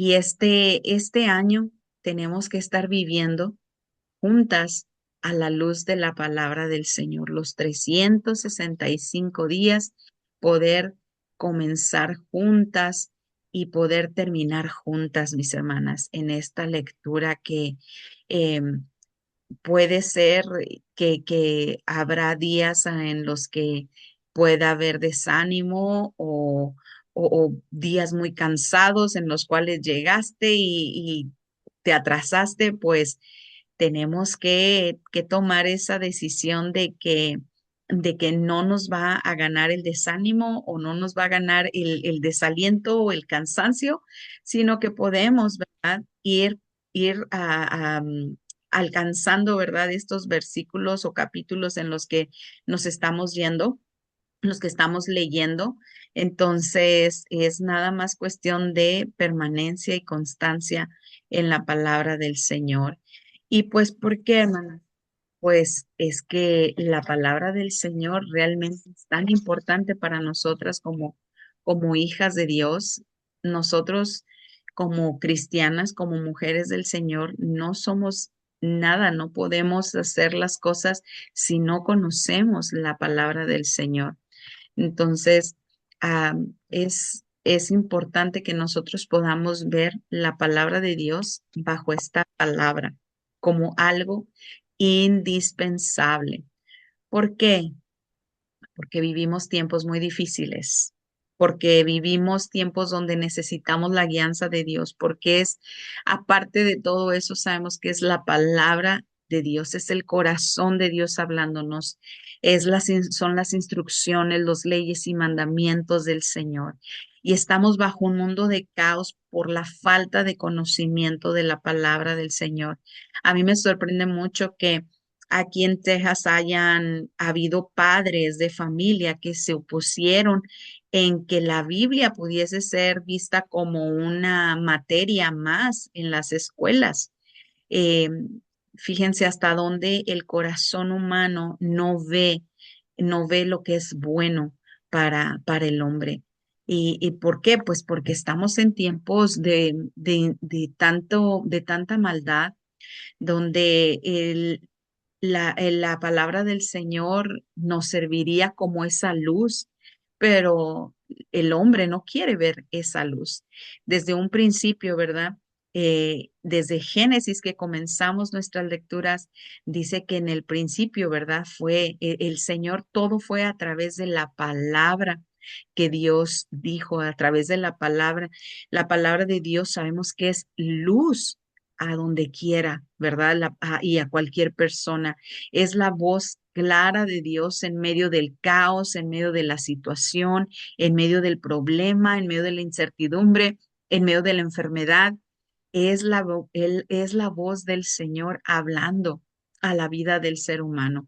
Y este año tenemos que estar viviendo juntas a la luz de la palabra del Señor, los 365 días, poder comenzar juntas y poder terminar juntas, mis hermanas, en esta lectura que puede ser que habrá días en los que pueda haber desánimo o días muy cansados en los cuales llegaste y te atrasaste, pues tenemos que tomar esa decisión de que no nos va a ganar el desánimo o no nos va a ganar el desaliento o el cansancio, sino que podemos, ¿verdad? Ir alcanzando, ¿verdad? Estos versículos o capítulos en los que nos estamos yendo, los que estamos leyendo. Entonces, es nada más cuestión de permanencia y constancia en la palabra del Señor. Y pues, ¿por qué, hermana? Pues es que la palabra del Señor realmente es tan importante para nosotras como hijas de Dios. Nosotros como cristianas, como mujeres del Señor, no somos nada, no podemos hacer las cosas si no conocemos la palabra del Señor. Entonces, es importante que nosotros podamos ver la palabra de Dios bajo esta palabra como algo indispensable. ¿Por qué? Porque vivimos tiempos muy difíciles, porque vivimos tiempos donde necesitamos la guianza de Dios, porque aparte de todo eso, sabemos que es la palabra de Dios, es el corazón de Dios hablándonos, son las instrucciones, los leyes y mandamientos del Señor. Y estamos bajo un mundo de caos por la falta de conocimiento de la palabra del Señor. A mí me sorprende mucho que aquí en Texas hayan habido padres de familia que se opusieron en que la Biblia pudiese ser vista como una materia más en las escuelas. Eh, Fíjense hasta dónde el corazón humano no ve lo que es bueno para el hombre. Y por qué? Pues porque estamos en tiempos de tanta maldad donde la palabra del Señor nos serviría como esa luz, pero el hombre no quiere ver esa luz. Desde un principio, ¿verdad? Desde Génesis que comenzamos nuestras lecturas, dice que en el principio, ¿verdad? Fue el Señor, todo fue a través de la palabra que Dios dijo, a través de la palabra. La palabra de Dios sabemos que es luz a donde quiera, ¿verdad? Y a cualquier persona. Es la voz clara de Dios en medio del caos, en medio de la situación, en medio del problema, en medio de la incertidumbre, en medio de la enfermedad. Él es la voz del Señor hablando a la vida del ser humano.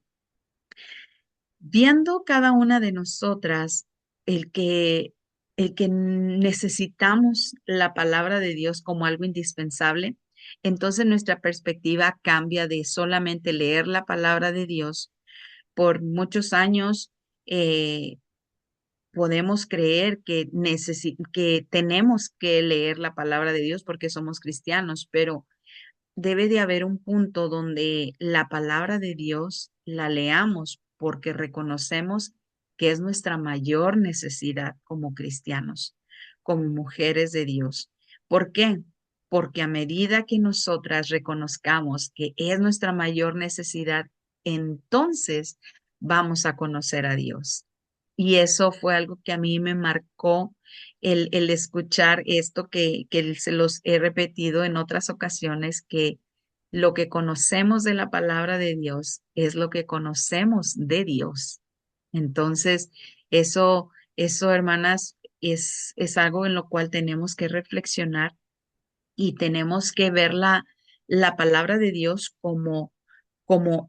Viendo cada una de nosotras el que, el que necesitamos la palabra de Dios como algo indispensable, entonces nuestra perspectiva cambia de solamente leer la palabra de Dios. Por muchos años podemos creer que tenemos que leer la palabra de Dios porque somos cristianos, pero debe de haber un punto donde la palabra de Dios la leamos porque reconocemos que es nuestra mayor necesidad como cristianos, como mujeres de Dios. ¿Por qué? Porque a medida que nosotras reconozcamos que es nuestra mayor necesidad, entonces vamos a conocer a Dios. Y eso fue algo que a mí me marcó el escuchar esto que se los he repetido en otras ocasiones, que lo que conocemos de la palabra de Dios es lo que conocemos de Dios. Entonces, eso, hermanas, es algo en lo cual tenemos que reflexionar y tenemos que ver la palabra de Dios como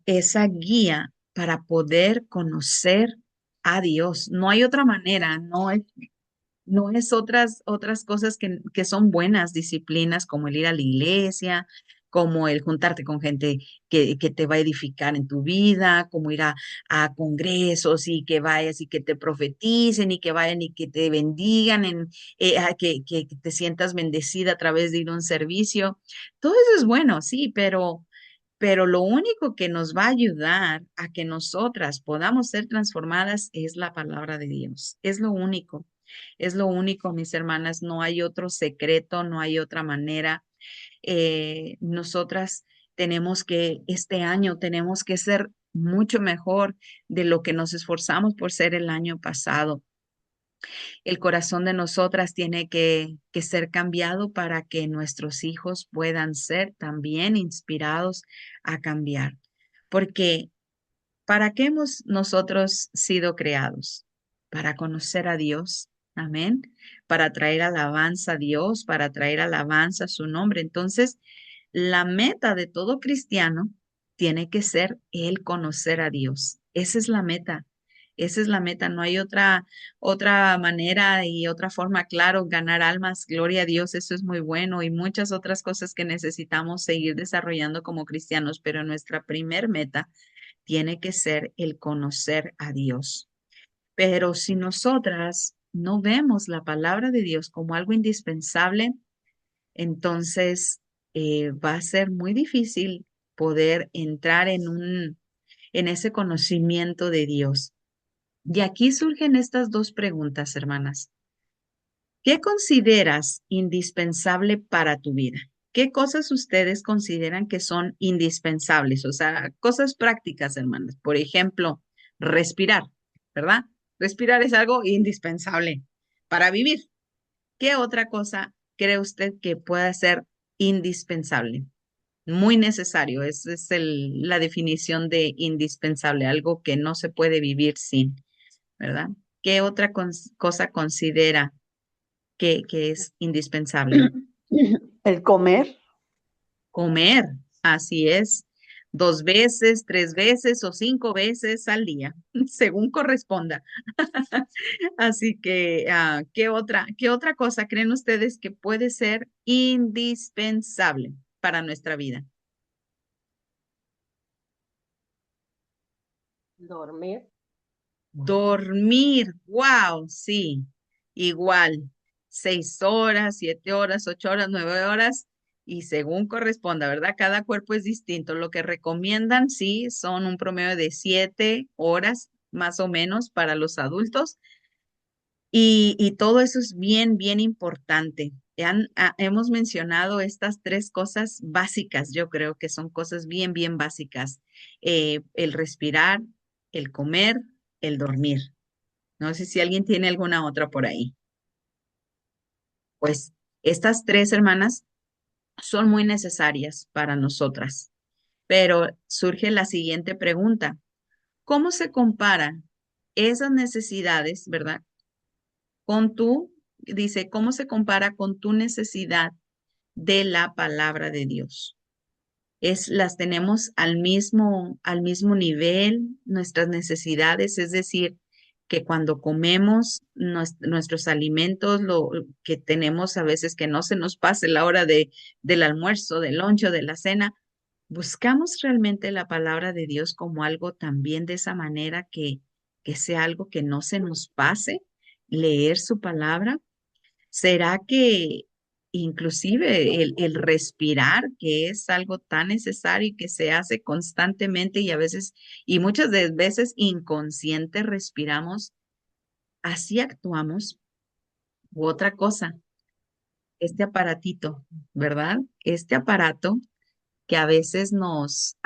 esa guía para poder conocer a Dios. No hay otra manera, no es otras cosas que son buenas disciplinas como el ir a la iglesia, como el juntarte con gente que te va a edificar en tu vida, como ir a congresos y que vayas y que te profeticen y que vayan y que te bendigan, que te sientas bendecida a través de ir a un servicio. Todo eso es bueno, sí, pero lo único que nos va a ayudar a que nosotras podamos ser transformadas es la palabra de Dios. Es lo único, mis hermanas. No hay otro secreto, no hay otra manera. Nosotras este año tenemos que ser mucho mejor de lo que nos esforzamos por ser el año pasado. El corazón de nosotras tiene que ser cambiado para que nuestros hijos puedan ser también inspirados a cambiar. Porque ¿para qué hemos nosotros sido creados? Para conocer a Dios. Amén. Para traer alabanza a Dios, para traer alabanza a su nombre. Entonces, la meta de todo cristiano tiene que ser el conocer a Dios. Esa es la meta. Esa es la meta. No hay otra manera y otra forma, claro, ganar almas, gloria a Dios, eso es muy bueno y muchas otras cosas que necesitamos seguir desarrollando como cristianos, pero nuestra primer meta tiene que ser el conocer a Dios. Pero si nosotras no vemos la palabra de Dios como algo indispensable, entonces va a ser muy difícil poder entrar en ese conocimiento de Dios. Y aquí surgen estas dos preguntas, hermanas. ¿Qué consideras indispensable para tu vida? ¿Qué cosas ustedes consideran que son indispensables? O sea, cosas prácticas, hermanas. Por ejemplo, respirar, ¿verdad? Respirar es algo indispensable para vivir. ¿Qué otra cosa cree usted que pueda ser indispensable? Muy necesario. Esa es la definición de indispensable, algo que no se puede vivir sin, ¿verdad? ¿Qué otra cosa considera que es indispensable? El comer. Comer, así es, 2 veces, 3 veces o 5 veces al día, según corresponda. Así que, ¿qué otra cosa creen ustedes que puede ser indispensable para nuestra vida? Dormir. Dormir, wow, sí, igual, 6 horas, 7 horas, 8 horas, 9 horas, y según corresponda, ¿verdad? Cada cuerpo es distinto. Lo que recomiendan, sí, son un promedio de 7 horas más o menos para los adultos, y todo eso es bien, bien importante. Hemos mencionado estas tres cosas básicas, yo creo que son cosas bien, bien básicas. El respirar, el comer, el dormir. No sé si alguien tiene alguna otra por ahí. Pues estas tres hermanas son muy necesarias para nosotras, pero surge la siguiente pregunta. ¿Cómo se comparan esas necesidades, verdad? Dice, ¿cómo se compara con tu necesidad de la palabra de Dios? Las tenemos al mismo nivel, nuestras necesidades, es decir, que cuando comemos nuestros alimentos, lo que tenemos a veces que no se nos pase la hora del almuerzo, del lonche, de la cena, buscamos realmente la palabra de Dios como algo también de esa manera que sea algo que no se nos pase, leer su palabra. ¿Será que inclusive el respirar, que es algo tan necesario y que se hace constantemente y a veces, y muchas de veces inconsciente respiramos, así actuamos? U otra cosa, este aparatito, ¿verdad? Este aparato que a veces nos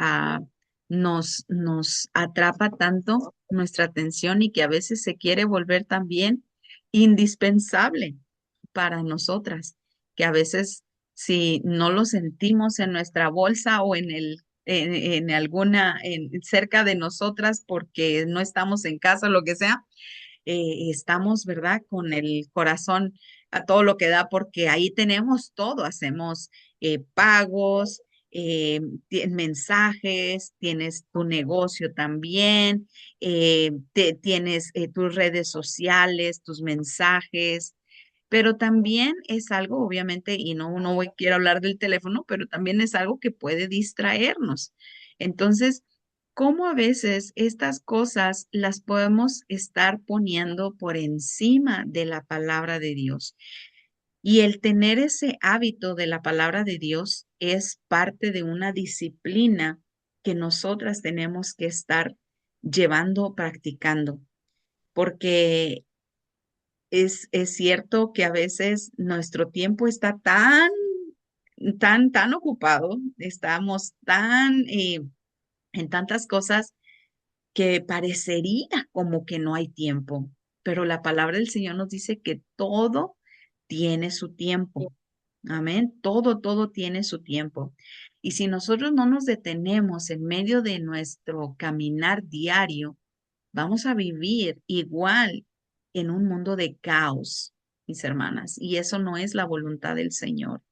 atrapa tanto nuestra atención y que a veces se quiere volver también indispensable para nosotras, que a veces si no lo sentimos en nuestra bolsa o en alguna, cerca de nosotras porque no estamos en casa o lo que sea, estamos, ¿verdad? Con el corazón a todo lo que da, porque ahí tenemos todo, hacemos pagos, mensajes, tienes tu negocio también, tienes tus redes sociales, tus mensajes. pero también es algo, obviamente, y quiero hablar del teléfono, pero también es algo que puede distraernos. Entonces, ¿cómo a veces estas cosas las podemos estar poniendo por encima de la palabra de Dios? Y el tener ese hábito de la palabra de Dios es parte de una disciplina que nosotras tenemos que estar llevando, practicando, porque es cierto que a veces nuestro tiempo está tan ocupado, estamos en tantas cosas que parecería como que no hay tiempo, pero la palabra del Señor nos dice que todo tiene su tiempo. Amén. Todo tiene su tiempo. Y si nosotros no nos detenemos en medio de nuestro caminar diario, vamos a vivir igual en un mundo de caos, mis hermanas, y eso no es la voluntad del Señor.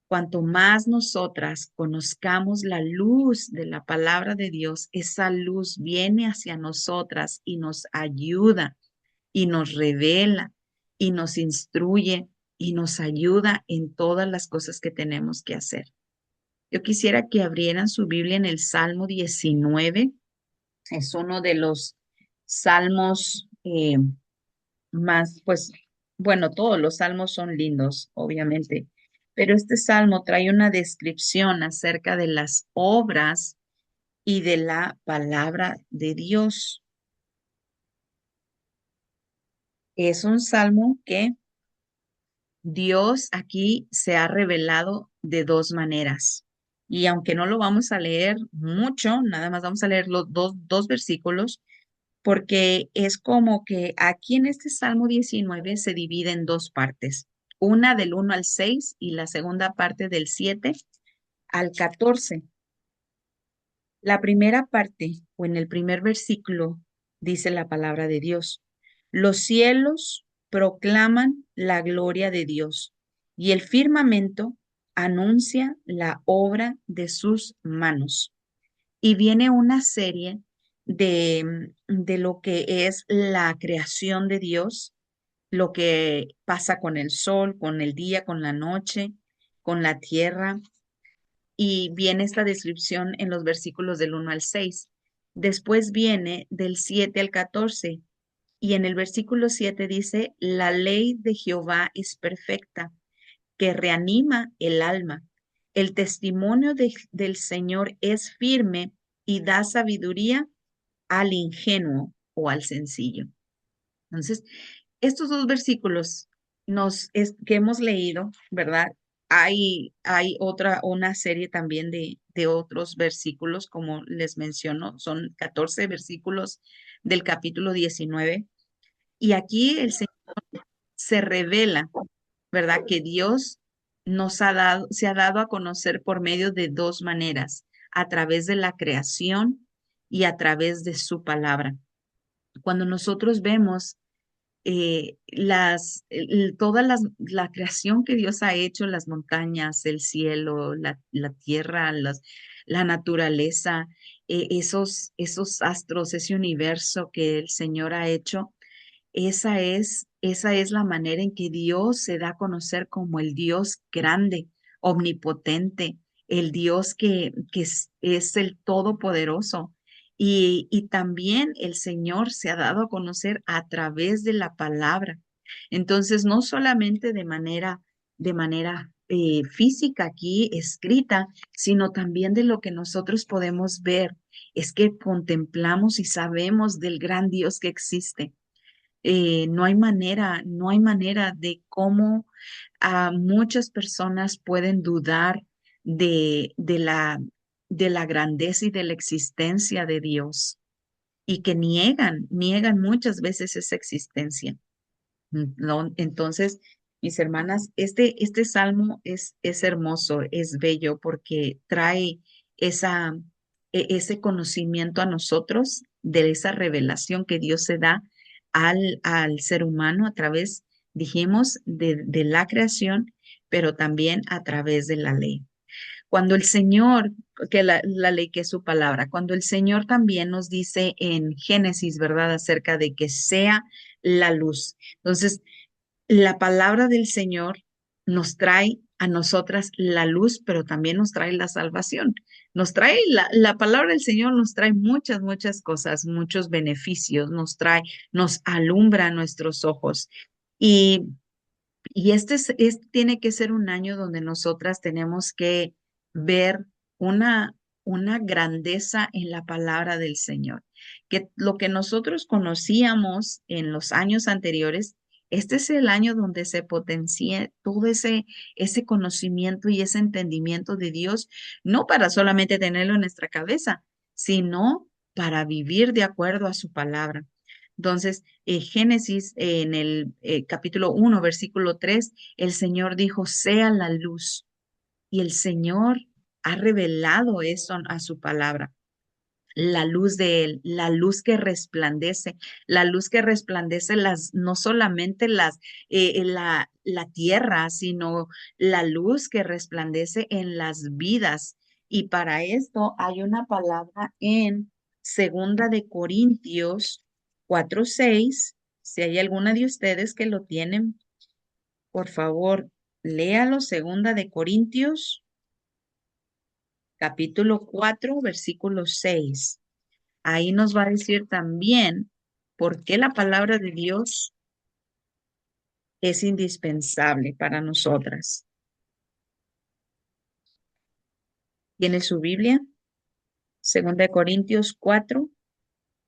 Cuanto más nosotras conozcamos la luz de la palabra de Dios, esa luz viene hacia nosotras y nos ayuda y nos revela y nos instruye y nos ayuda en todas las cosas que tenemos que hacer. Yo quisiera que abrieran su Biblia en el Salmo 19. Es uno de los salmos más, pues, bueno, todos los salmos son lindos, obviamente, pero este salmo trae una descripción acerca de las obras y de la palabra de Dios. Es un salmo que Dios aquí se ha revelado de dos maneras. Y aunque no lo vamos a leer mucho, nada más vamos a leer los dos versículos, porque es como que aquí en este Salmo 19 se divide en dos partes, una del 1 al 6 y la segunda parte del 7 al 14. La primera parte, o en el primer versículo, dice la palabra de Dios: los cielos proclaman la gloria de Dios y el firmamento anuncia la obra de sus manos. Y viene una serie de lo que es la creación de Dios, lo que pasa con el sol, con el día, con la noche, con la tierra, y viene esta descripción en los versículos del 1 al 6. Después viene del 7 al 14 y en el versículo 7 dice: la ley de Jehová es perfecta, que reanima el alma. El testimonio del Señor es firme y da sabiduría al ingenuo o al sencillo. Entonces, estos dos versículos que hemos leído, ¿verdad? Hay una serie también de otros versículos, como les menciono, son 14 versículos del capítulo 19. Y aquí el Señor se revela, ¿verdad? Que Dios se ha dado a conocer por medio de dos maneras: a través de la creación y a través de su palabra. Cuando nosotros vemos toda la creación que Dios ha hecho, las montañas, el cielo, la tierra, la naturaleza, esos astros, ese universo que el Señor ha hecho, esa es la manera en que Dios se da a conocer como el Dios grande, omnipotente, el Dios que es el Todopoderoso. Y también el Señor se ha dado a conocer a través de la palabra. Entonces, no solamente de manera física aquí escrita, sino también de lo que nosotros podemos ver. Es que contemplamos y sabemos del gran Dios que existe. No hay manera de cómo muchas personas pueden dudar de la grandeza y de la existencia de Dios, y que niegan muchas veces esa existencia. ¿No? Entonces, mis hermanas, este salmo es hermoso, es bello, porque trae ese conocimiento a nosotros de esa revelación que Dios se da al ser humano a través, dijimos, de la creación, pero también a través de la ley. Cuando el Señor, que la ley que es su palabra, cuando el Señor también nos dice en Génesis, ¿verdad?, acerca de que sea la luz. Entonces, La palabra del Señor nos trae a nosotras la luz, pero también nos trae la salvación. Nos trae la palabra del Señor, nos trae muchas, muchas cosas, muchos beneficios, nos trae, nos alumbra nuestros ojos. Y, y este tiene que ser un año donde nosotras tenemos que ver una, una grandeza en la palabra del Señor. Que lo que nosotros conocíamos en los años anteriores, este es el año donde se potencie todo ese conocimiento y ese entendimiento de Dios, no para solamente tenerlo en nuestra cabeza, sino para vivir de acuerdo a su palabra. Entonces, Génesis, en el capítulo 1, versículo 3, el Señor dijo, sea la luz. Y el Señor ha revelado eso a su palabra. La luz de Él, la luz que resplandece no solamente la tierra, sino la luz que resplandece en las vidas. Y para esto hay una palabra en Segunda de Corintios 4:6. Si hay alguna de ustedes que lo tienen, por favor, léalo. Segunda de Corintios, capítulo 4, versículo 6. Ahí nos va a decir también por qué la palabra de Dios es indispensable para nosotras. ¿Tiene su Biblia? Segunda de Corintios 4,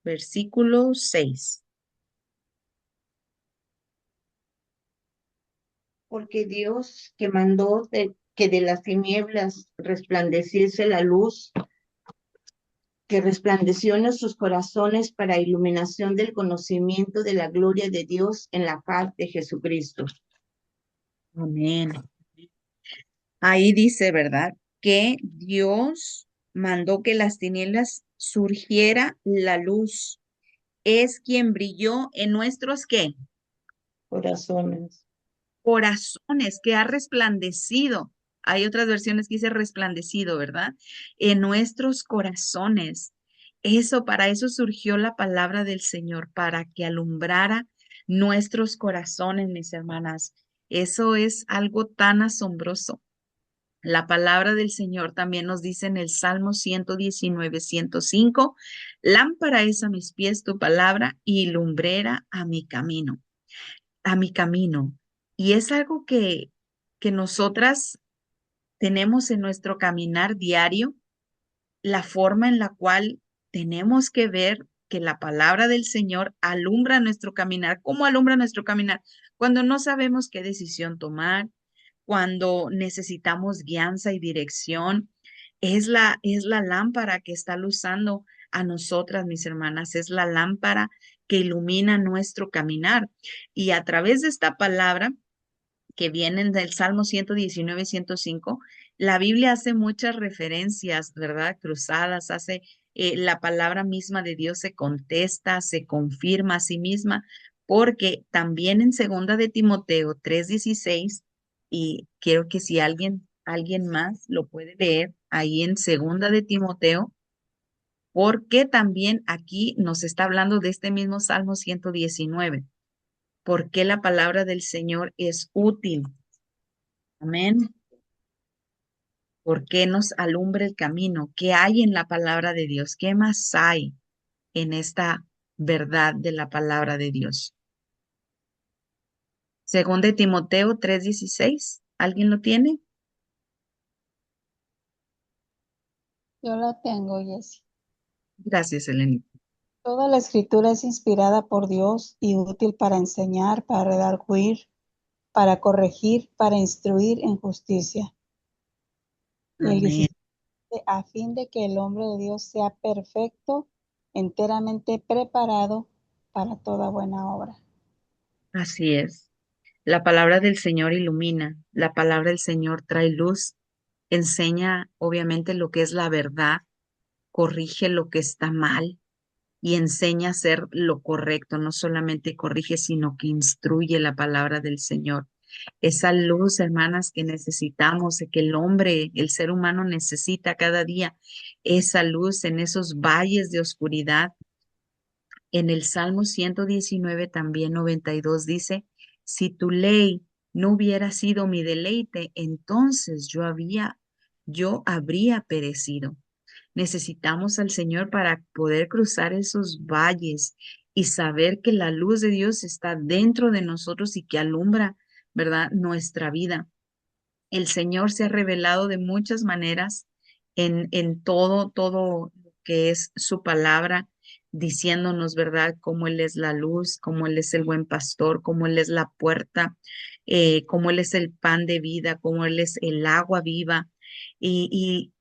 versículo 6. Porque Dios que mandó que de las tinieblas resplandeciese la luz, que resplandeció en nuestros corazones para iluminación del conocimiento de la gloria de Dios en la faz de Jesucristo. Amén. Ahí dice, ¿verdad? Que Dios mandó que las tinieblas surgiera la luz. Es quien brilló en nuestros, ¿qué? Corazones. Corazones, que ha resplandecido. Hay otras versiones que dice resplandecido, ¿verdad? En nuestros corazones. Eso, para eso surgió la palabra del Señor, para que alumbrara nuestros corazones, mis hermanas. Eso es algo tan asombroso. La palabra del Señor también nos dice en el Salmo 119, 105, lámpara es a mis pies tu palabra y lumbrera a mi camino. Y es algo que nosotras tenemos en nuestro caminar diario, la forma en la cual tenemos que ver que la palabra del Señor alumbra nuestro caminar. ¿Cómo alumbra nuestro caminar? Cuando no sabemos qué decisión tomar, cuando necesitamos guianza y dirección. Es la lámpara que está luzando a nosotras, mis hermanas, es la lámpara que ilumina nuestro caminar. Y a través de esta palabra que vienen del Salmo 119, 105, la Biblia hace muchas referencias, ¿verdad? Cruzadas, hace la palabra misma de Dios se contesta, se confirma a sí misma, porque también en segunda de Timoteo 3:16, y quiero que si alguien más lo puede leer ahí en segunda de Timoteo, porque también aquí nos está hablando de este mismo Salmo 119, porque la palabra del Señor es útil. Amén. ¿Por qué nos alumbra el camino? ¿Qué hay en la palabra de Dios? ¿Qué más hay en esta verdad de la palabra de Dios? Según de Timoteo 3:16. ¿Alguien lo tiene? Yo la tengo, Jessy. Gracias, Eleni. Toda la escritura es inspirada por Dios y útil para enseñar, para redarguir, para corregir, para instruir en justicia. Y el Amén. 17, a fin de que el hombre de Dios sea perfecto, enteramente preparado para toda buena obra. Así es. La palabra del Señor ilumina, la palabra del Señor trae luz, enseña obviamente lo que es la verdad, corrige lo que está mal y enseña a hacer lo correcto. No solamente corrige, sino que instruye la palabra del Señor. Esa luz, hermanas, que necesitamos, que el hombre, el ser humano necesita cada día, esa luz en esos valles de oscuridad. En el Salmo 119 también 92 dice, Si tu ley no hubiera sido mi deleite, entonces yo habría perecido. Necesitamos al Señor para poder cruzar esos valles y saber que la luz de Dios está dentro de nosotros y que alumbra, ¿verdad?, nuestra vida. El Señor se ha revelado de muchas maneras en todo lo que es su palabra, diciéndonos, ¿verdad?, cómo Él es la luz, cómo Él es el buen pastor, cómo Él es la puerta, cómo Él es el pan de vida, cómo Él es el agua viva. Y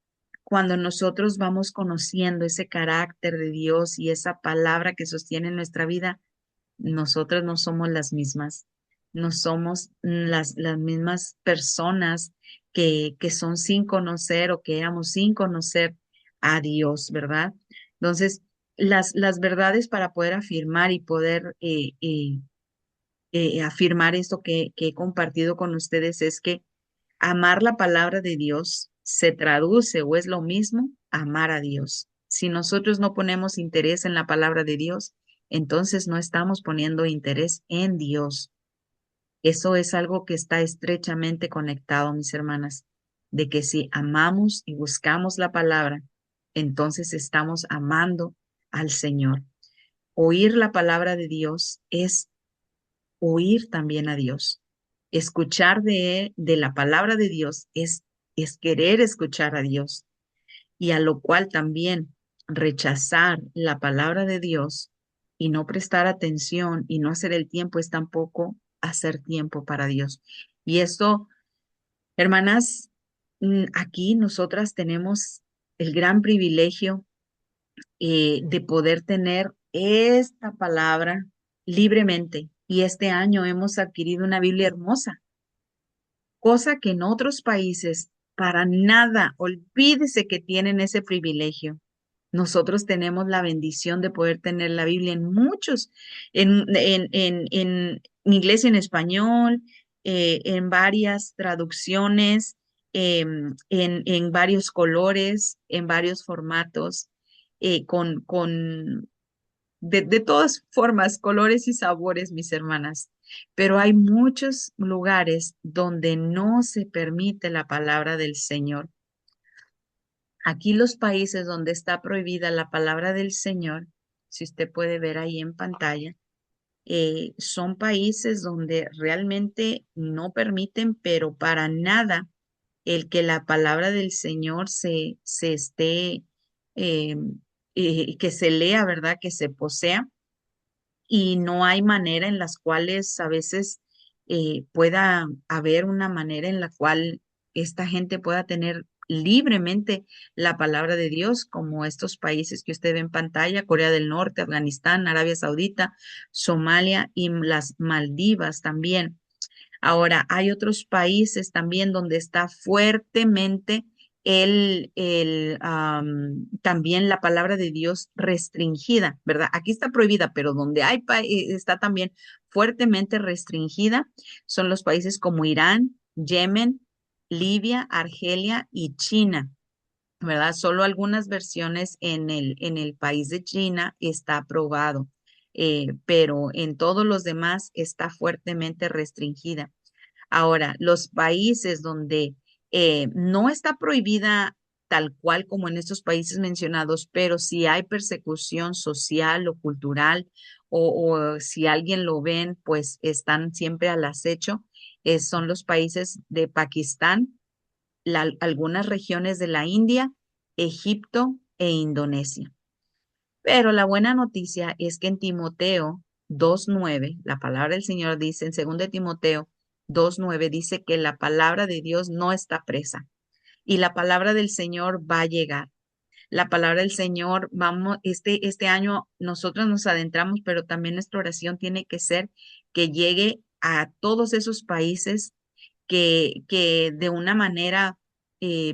cuando nosotros vamos conociendo ese carácter de Dios y esa palabra que sostiene nuestra vida, nosotros no somos las mismas, no somos las mismas personas que son sin conocer o que éramos sin conocer a Dios, ¿verdad? Entonces, las verdades para poder afirmar y poder afirmar esto que he compartido con ustedes es que amar la palabra de Dios se traduce o es lo mismo amar a Dios. Si nosotros no ponemos interés en la palabra de Dios, entonces no estamos poniendo interés en Dios. Eso es algo que está estrechamente conectado, mis hermanas, de que si amamos y buscamos la palabra, entonces estamos amando al Señor. Oír la palabra de Dios es oír también a Dios. Escuchar de la palabra de Dios es querer escuchar a Dios, y a lo cual también rechazar la palabra de Dios y no prestar atención y no hacer el tiempo es tampoco hacer tiempo para Dios. Y esto, hermanas, aquí nosotras tenemos el gran privilegio de poder tener esta palabra libremente. Y este año hemos adquirido una Biblia hermosa, cosa que en otros países para nada, olvídese que tienen ese privilegio. Nosotros tenemos la bendición de poder tener la Biblia en muchos, en inglés y en español, en varias traducciones, en varios colores, en varios formatos, con de todas formas, colores y sabores, mis hermanas. Pero hay muchos lugares donde no se permite la palabra del Señor. Aquí los países donde está prohibida la palabra del Señor, si usted puede ver ahí en pantalla, son países donde realmente no permiten, pero para nada, el que la palabra del Señor se esté, eh, que se lea, ¿verdad? Que se posea, y no hay manera en las cuales a veces pueda haber una manera en la cual esta gente pueda tener libremente la palabra de Dios, como estos países que usted ve en pantalla: Corea del Norte, Afganistán, Arabia Saudita, Somalia y las Maldivas también. Ahora, hay otros países también donde está fuertemente también la palabra de Dios restringida, ¿verdad? Aquí está prohibida, pero donde está también fuertemente restringida son los países como Irán, Yemen, Libia, Argelia y China, ¿verdad? Solo algunas versiones en el país de China está aprobado, pero en todos los demás está fuertemente restringida. Ahora, los países donde no está prohibida tal cual como en estos países mencionados, pero si hay persecución social o cultural, o si alguien lo ven, pues están siempre al acecho, son los países de Pakistán, algunas regiones de la India, Egipto e Indonesia. Pero la buena noticia es que en Timoteo 2:9, la palabra del Señor dice, en 2 Timoteo 2:9, dice que la palabra de Dios no está presa y la palabra del Señor va a llegar. La palabra del Señor, vamos, este año nosotros nos adentramos, pero también nuestra oración tiene que ser que llegue a todos esos países que de una manera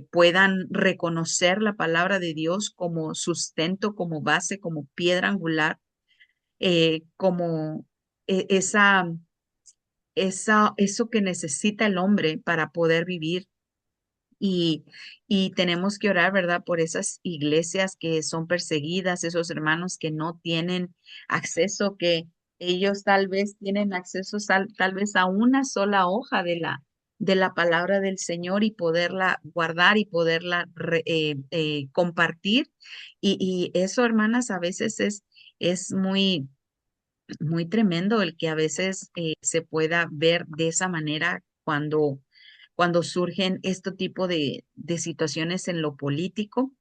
puedan reconocer la palabra de Dios como sustento, como base, como piedra angular, como eso que necesita el hombre para poder vivir. Y, y tenemos que orar, ¿verdad?, por esas iglesias que son perseguidas, esos hermanos que no tienen acceso, que Ellos tal vez tienen acceso tal vez a una sola hoja de la palabra del Señor y poderla guardar y poderla compartir. Y eso, hermanas, a veces es muy tremendo el que a veces se pueda ver de esa manera cuando surgen este tipo de situaciones en lo político.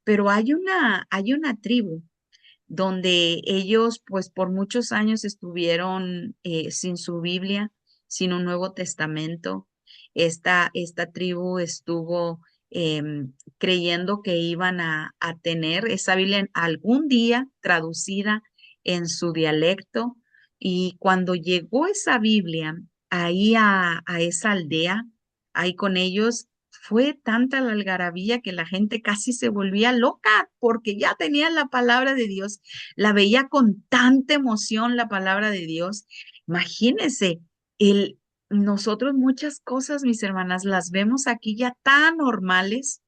Pero hay una tribu donde ellos pues por muchos años estuvieron sin su Biblia, sin un Nuevo Testamento. Esta tribu estuvo creyendo que iban a tener esa Biblia algún día traducida en su dialecto, y cuando llegó esa Biblia ahí a esa aldea, ahí con ellos, fue tanta la algarabía que la gente casi se volvía loca porque ya tenían la palabra de Dios, la veía con tanta emoción la palabra de Dios. Imagínense, el, nosotros muchas cosas, mis hermanas, las vemos aquí ya tan normales,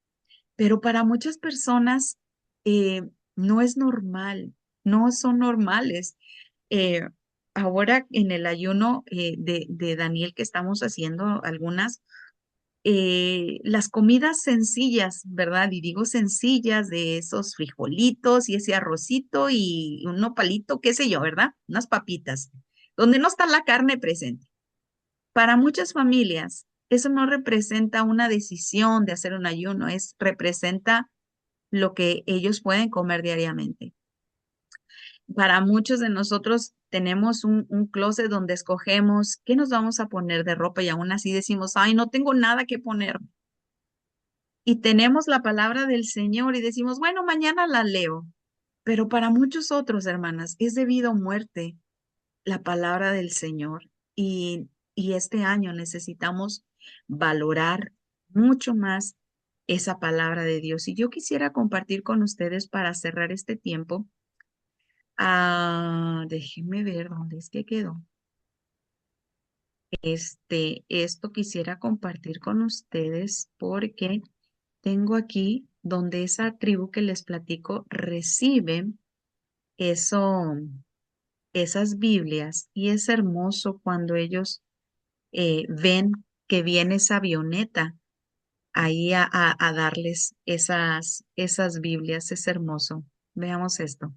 pero para muchas personas eh, no es normal, no son normales. Eh, Ahora en el ayuno de Daniel que estamos haciendo algunas, las comidas sencillas, ¿verdad? Y digo sencillas, de esos frijolitos y ese arrocito y un nopalito, qué sé yo, ¿verdad? Unas papitas, donde no está la carne presente. Para muchas familias, eso no representa una decisión de hacer un ayuno, representa lo que ellos pueden comer diariamente. Para muchos de nosotros tenemos un closet donde escogemos qué nos vamos a poner de ropa y aún así decimos, ay, no tengo nada que poner. Y tenemos la palabra del Señor y decimos, bueno, mañana la leo. Pero para muchos otros, hermanas, es de vida o muerte la palabra del Señor. Y este año necesitamos valorar mucho más esa palabra de Dios. Y yo quisiera compartir con ustedes para cerrar este tiempo. Déjenme ver dónde es que quedó. Esto quisiera compartir con ustedes porque tengo aquí donde esa tribu que les platico recibe eso, esas Biblias, y es hermoso cuando ellos ven que viene esa avioneta ahí a darles esas Biblias. Es hermoso. Veamos esto.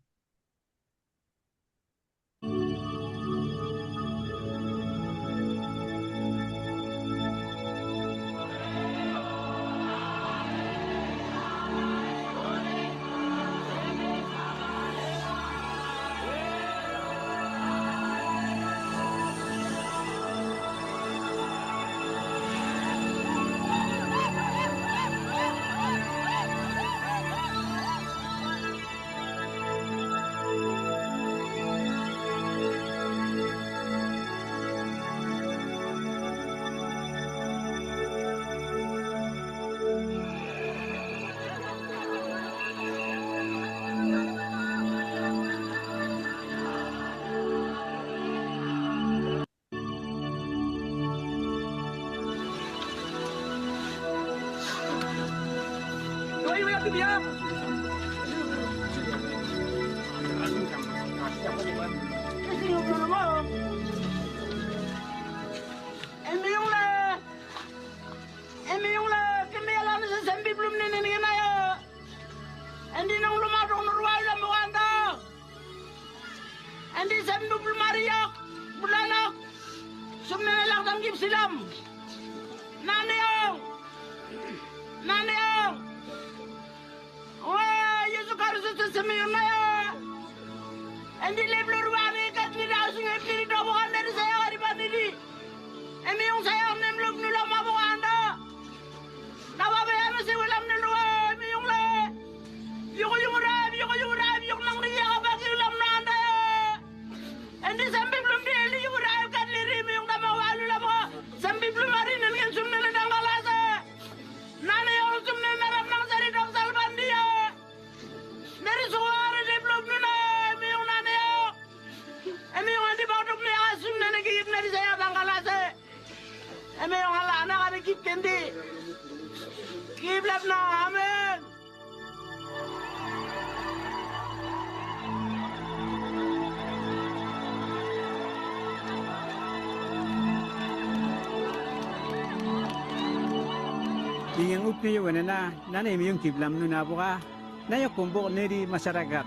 Ingin upni yo na emi yung kiblam nu na buka na yo kumbok neri masyarakat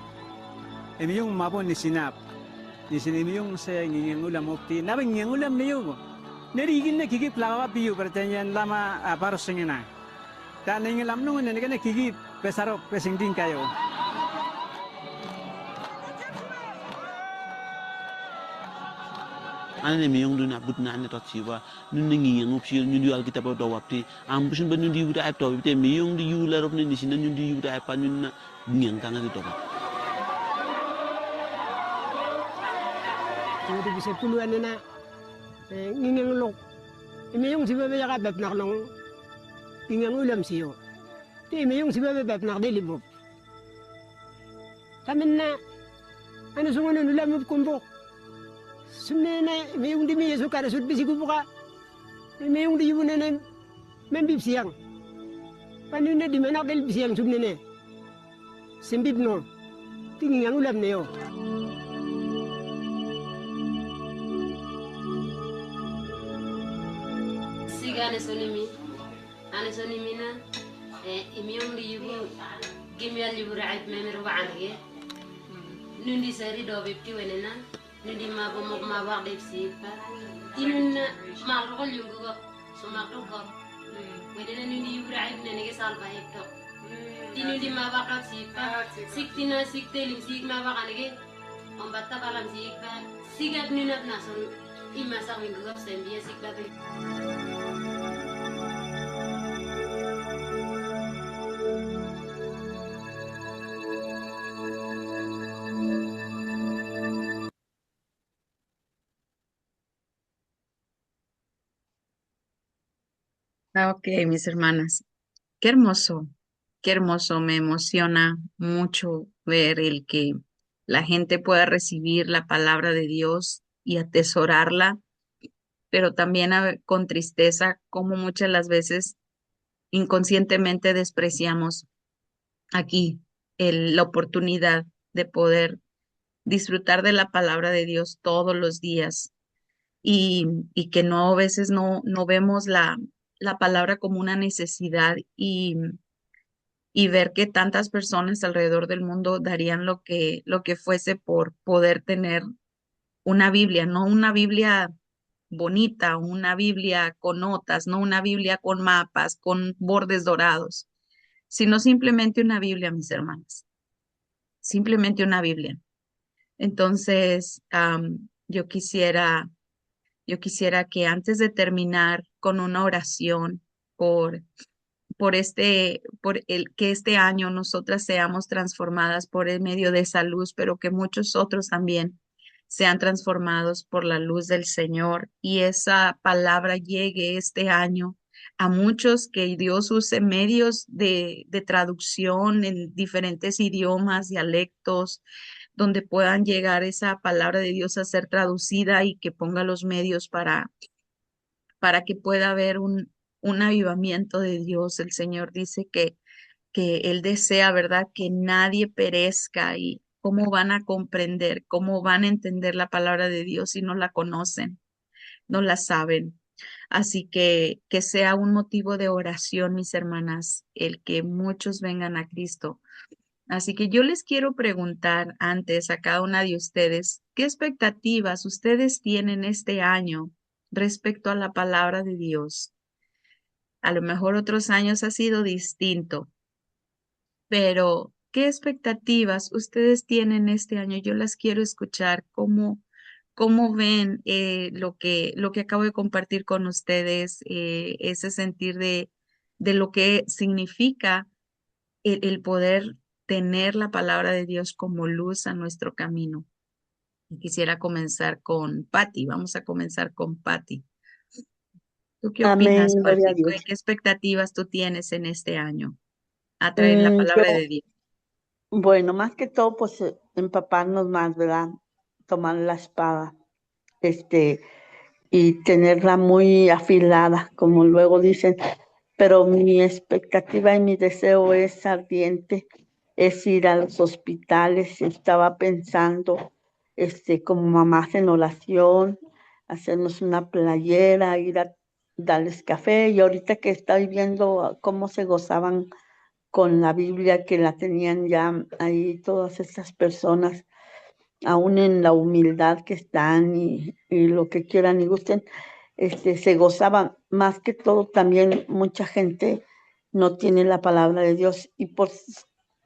emi yung mabon ni sinap ni sin emi yung sa ingin ulam upti na ingin ulam niyo neri igin na kigip lawa piyo pertanyaan lama paros singina ta ingin lam nu ne ne kigip pesarok pesingding kayo. Ane me yung duna but na ane tot siwa nun ngi yang opsi nyun di alkitab do wapti am busun ban di uda to te me yung di yula rob ni sin nyun di uda pa nyun na ngeng kanga di to ba di bisa puluhan na ngingeng lok me yung siba be ka bab nak nong ngingeng ulam siyo ti me yung siba be bab nak de libop kamen na ano sungon ulam kumbok Sumene may yung di may sukar sud bisi kubuka. May yung di yun na membib siyang. Paano na di manak del siyang sumene. Simbib no. Tingin ang ulam niyo. Siga ane sonimi na imi yung di yun gimya libura ay memero ba ange. Nundi sari do bipti wenena. Nundi mabo mabak dip sipa tinun magrol yung gugap sumakro ko pwede na nundi ibrahim na nige salba hekto tinun di mabak at sipa siktina sikteling sik mabak anige ombatta kalam sipa sigat nunat nason imasa yung gugap sembiya sikla be Ok, mis hermanas, qué hermoso, me emociona mucho ver el que la gente pueda recibir la palabra de Dios y atesorarla, pero también con tristeza como muchas las veces inconscientemente despreciamos aquí la oportunidad de poder disfrutar de la palabra de Dios todos los días y que no a veces no vemos la palabra como una necesidad y ver que tantas personas alrededor del mundo darían lo que fuese por poder tener una Biblia, no una Biblia bonita, una Biblia con notas, no una Biblia con mapas, con bordes dorados, sino simplemente una Biblia, mis hermanas, simplemente una Biblia. Entonces, yo quisiera que antes de terminar con una oración por por el que este año nosotras seamos transformadas por el medio de esa luz, pero que muchos otros también sean transformados por la luz del Señor y esa palabra llegue este año a muchos, que Dios use medios de traducción en diferentes idiomas, dialectos, donde puedan llegar esa palabra de Dios a ser traducida y que ponga los medios para que pueda haber un avivamiento de Dios. El Señor dice que Él desea, ¿verdad?, que nadie perezca y cómo van a comprender, cómo van a entender la palabra de Dios si no la conocen, no la saben. Así que sea un motivo de oración, mis hermanas, el que muchos vengan a Cristo. Así que yo les quiero preguntar antes a cada una de ustedes, ¿qué expectativas ustedes tienen este año respecto a la palabra de Dios? A lo mejor otros años ha sido distinto, pero ¿qué expectativas ustedes tienen este año? Yo las quiero escuchar. ¿Cómo ven lo que acabo de compartir con ustedes, ese sentir de lo que significa el poder tener la palabra de Dios como luz a nuestro camino? Y quisiera comenzar con Patty. Vamos a comenzar con Patty. ¿Tú qué opinas, Amén, gloria a Patty? Dios. ¿Qué expectativas tú tienes en este año a traer la Yo, palabra de Dios? bueno, más que todo, pues empaparnos más, ¿verdad? Tomar la espada, y tenerla muy afilada, como luego dicen. Pero mi expectativa y mi deseo es ardiente, es ir a los hospitales. Estaba pensando, como mamás en oración, hacernos una playera, ir a darles café y ahorita que estoy viendo cómo se gozaban con la Biblia, que la tenían ya ahí todas estas personas, aún en la humildad que están y lo que quieran y gusten, se gozaban. Más que todo, también mucha gente no tiene la palabra de Dios y por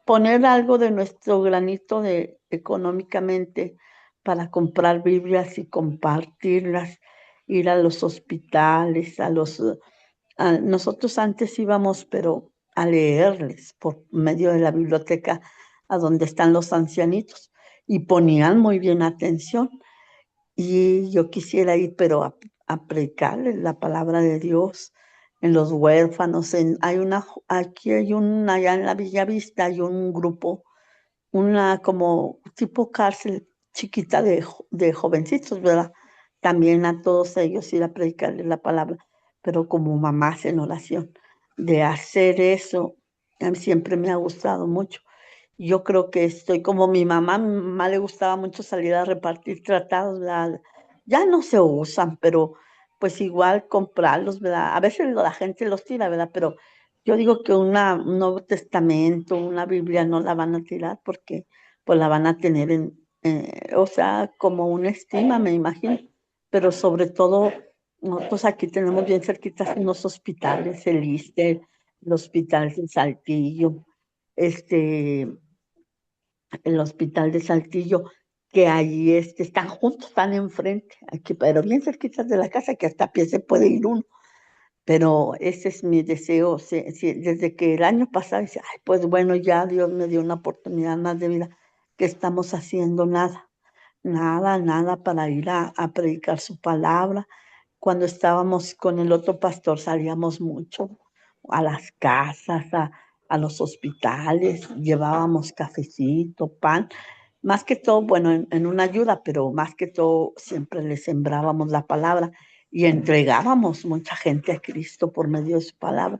poner algo de nuestro granito de económicamente para comprar Biblias y compartirlas, ir a los hospitales, nosotros antes íbamos, pero a leerles por medio de la biblioteca a donde están los ancianitos y ponían muy bien atención. Y yo quisiera ir, pero a predicarles la palabra de Dios en los huérfanos. Aquí hay allá en la Villavista hay un grupo, una como tipo cárcel chiquita de jovencitos, ¿verdad? También a todos ellos ir a predicarles la palabra, pero como mamás en oración. De hacer eso, a mí siempre me ha gustado mucho. Yo creo que estoy como mi mamá le gustaba mucho salir a repartir tratados, ¿verdad? Ya no se usan, pero pues igual comprarlos, ¿verdad? A veces la gente los tira, ¿verdad? Pero yo digo que un Nuevo Testamento, una Biblia no la van a tirar porque pues la van a tener o sea, como una estima, me imagino. Pero sobre todo, nosotros aquí tenemos bien cerquitas unos hospitales, el ISSSTE, el Hospital de Saltillo, este, el Hospital de Saltillo, que allí están juntos, están enfrente, aquí, pero bien cerquitas de la casa, que hasta a pie se puede ir uno. Pero ese es mi deseo, desde que el año pasado dice, ay, pues bueno, ya Dios me dio una oportunidad más de vida, que estamos haciendo nada, nada, nada para ir a predicar su palabra. Cuando estábamos con el otro pastor salíamos mucho a las casas, a los hospitales, llevábamos cafecito, pan, más que todo, bueno, en una ayuda, pero más que todo siempre le sembrábamos la palabra y entregábamos mucha gente a Cristo por medio de su palabra.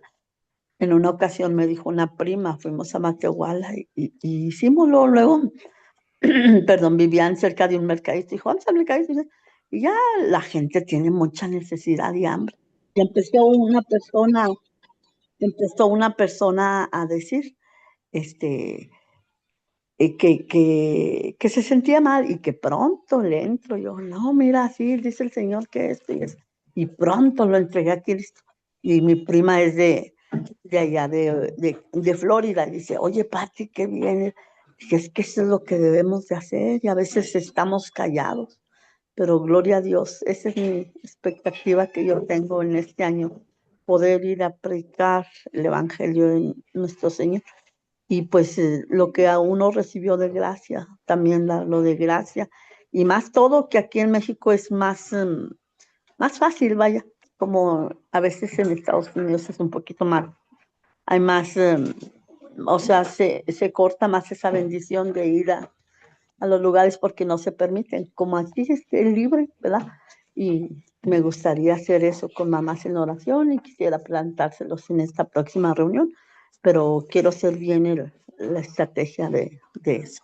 En una ocasión me dijo una prima, fuimos a Matehuala y hicimos luego, perdón, vivían cerca de un mercadito, dijo, vamos al mercadito, y ya la gente tiene mucha necesidad y hambre. Y empezó una persona a decir, este, que se sentía mal y que pronto le entro. Yo, no, mira, así dice el Señor que esto y eso. Y pronto lo entregué a Cristo. Y mi prima es de allá, de Florida. Dice, oye, Pati, qué bien. Dije, es que eso es lo que debemos de hacer y a veces estamos callados. Pero gloria a Dios, esa es mi expectativa que yo tengo en este año, poder ir a predicar el Evangelio de nuestro Señor. Y pues lo que a uno recibió de gracia, también darlo de gracia. Y más todo que aquí en México es más fácil, vaya, como a veces en Estados Unidos es un poquito más, hay más, o sea, se corta más esa bendición de ir a los lugares porque no se permiten, como aquí es libre, ¿verdad? Y me gustaría hacer eso con mamás en oración y quisiera plantárselos en esta próxima reunión, pero quiero hacer bien la estrategia de eso.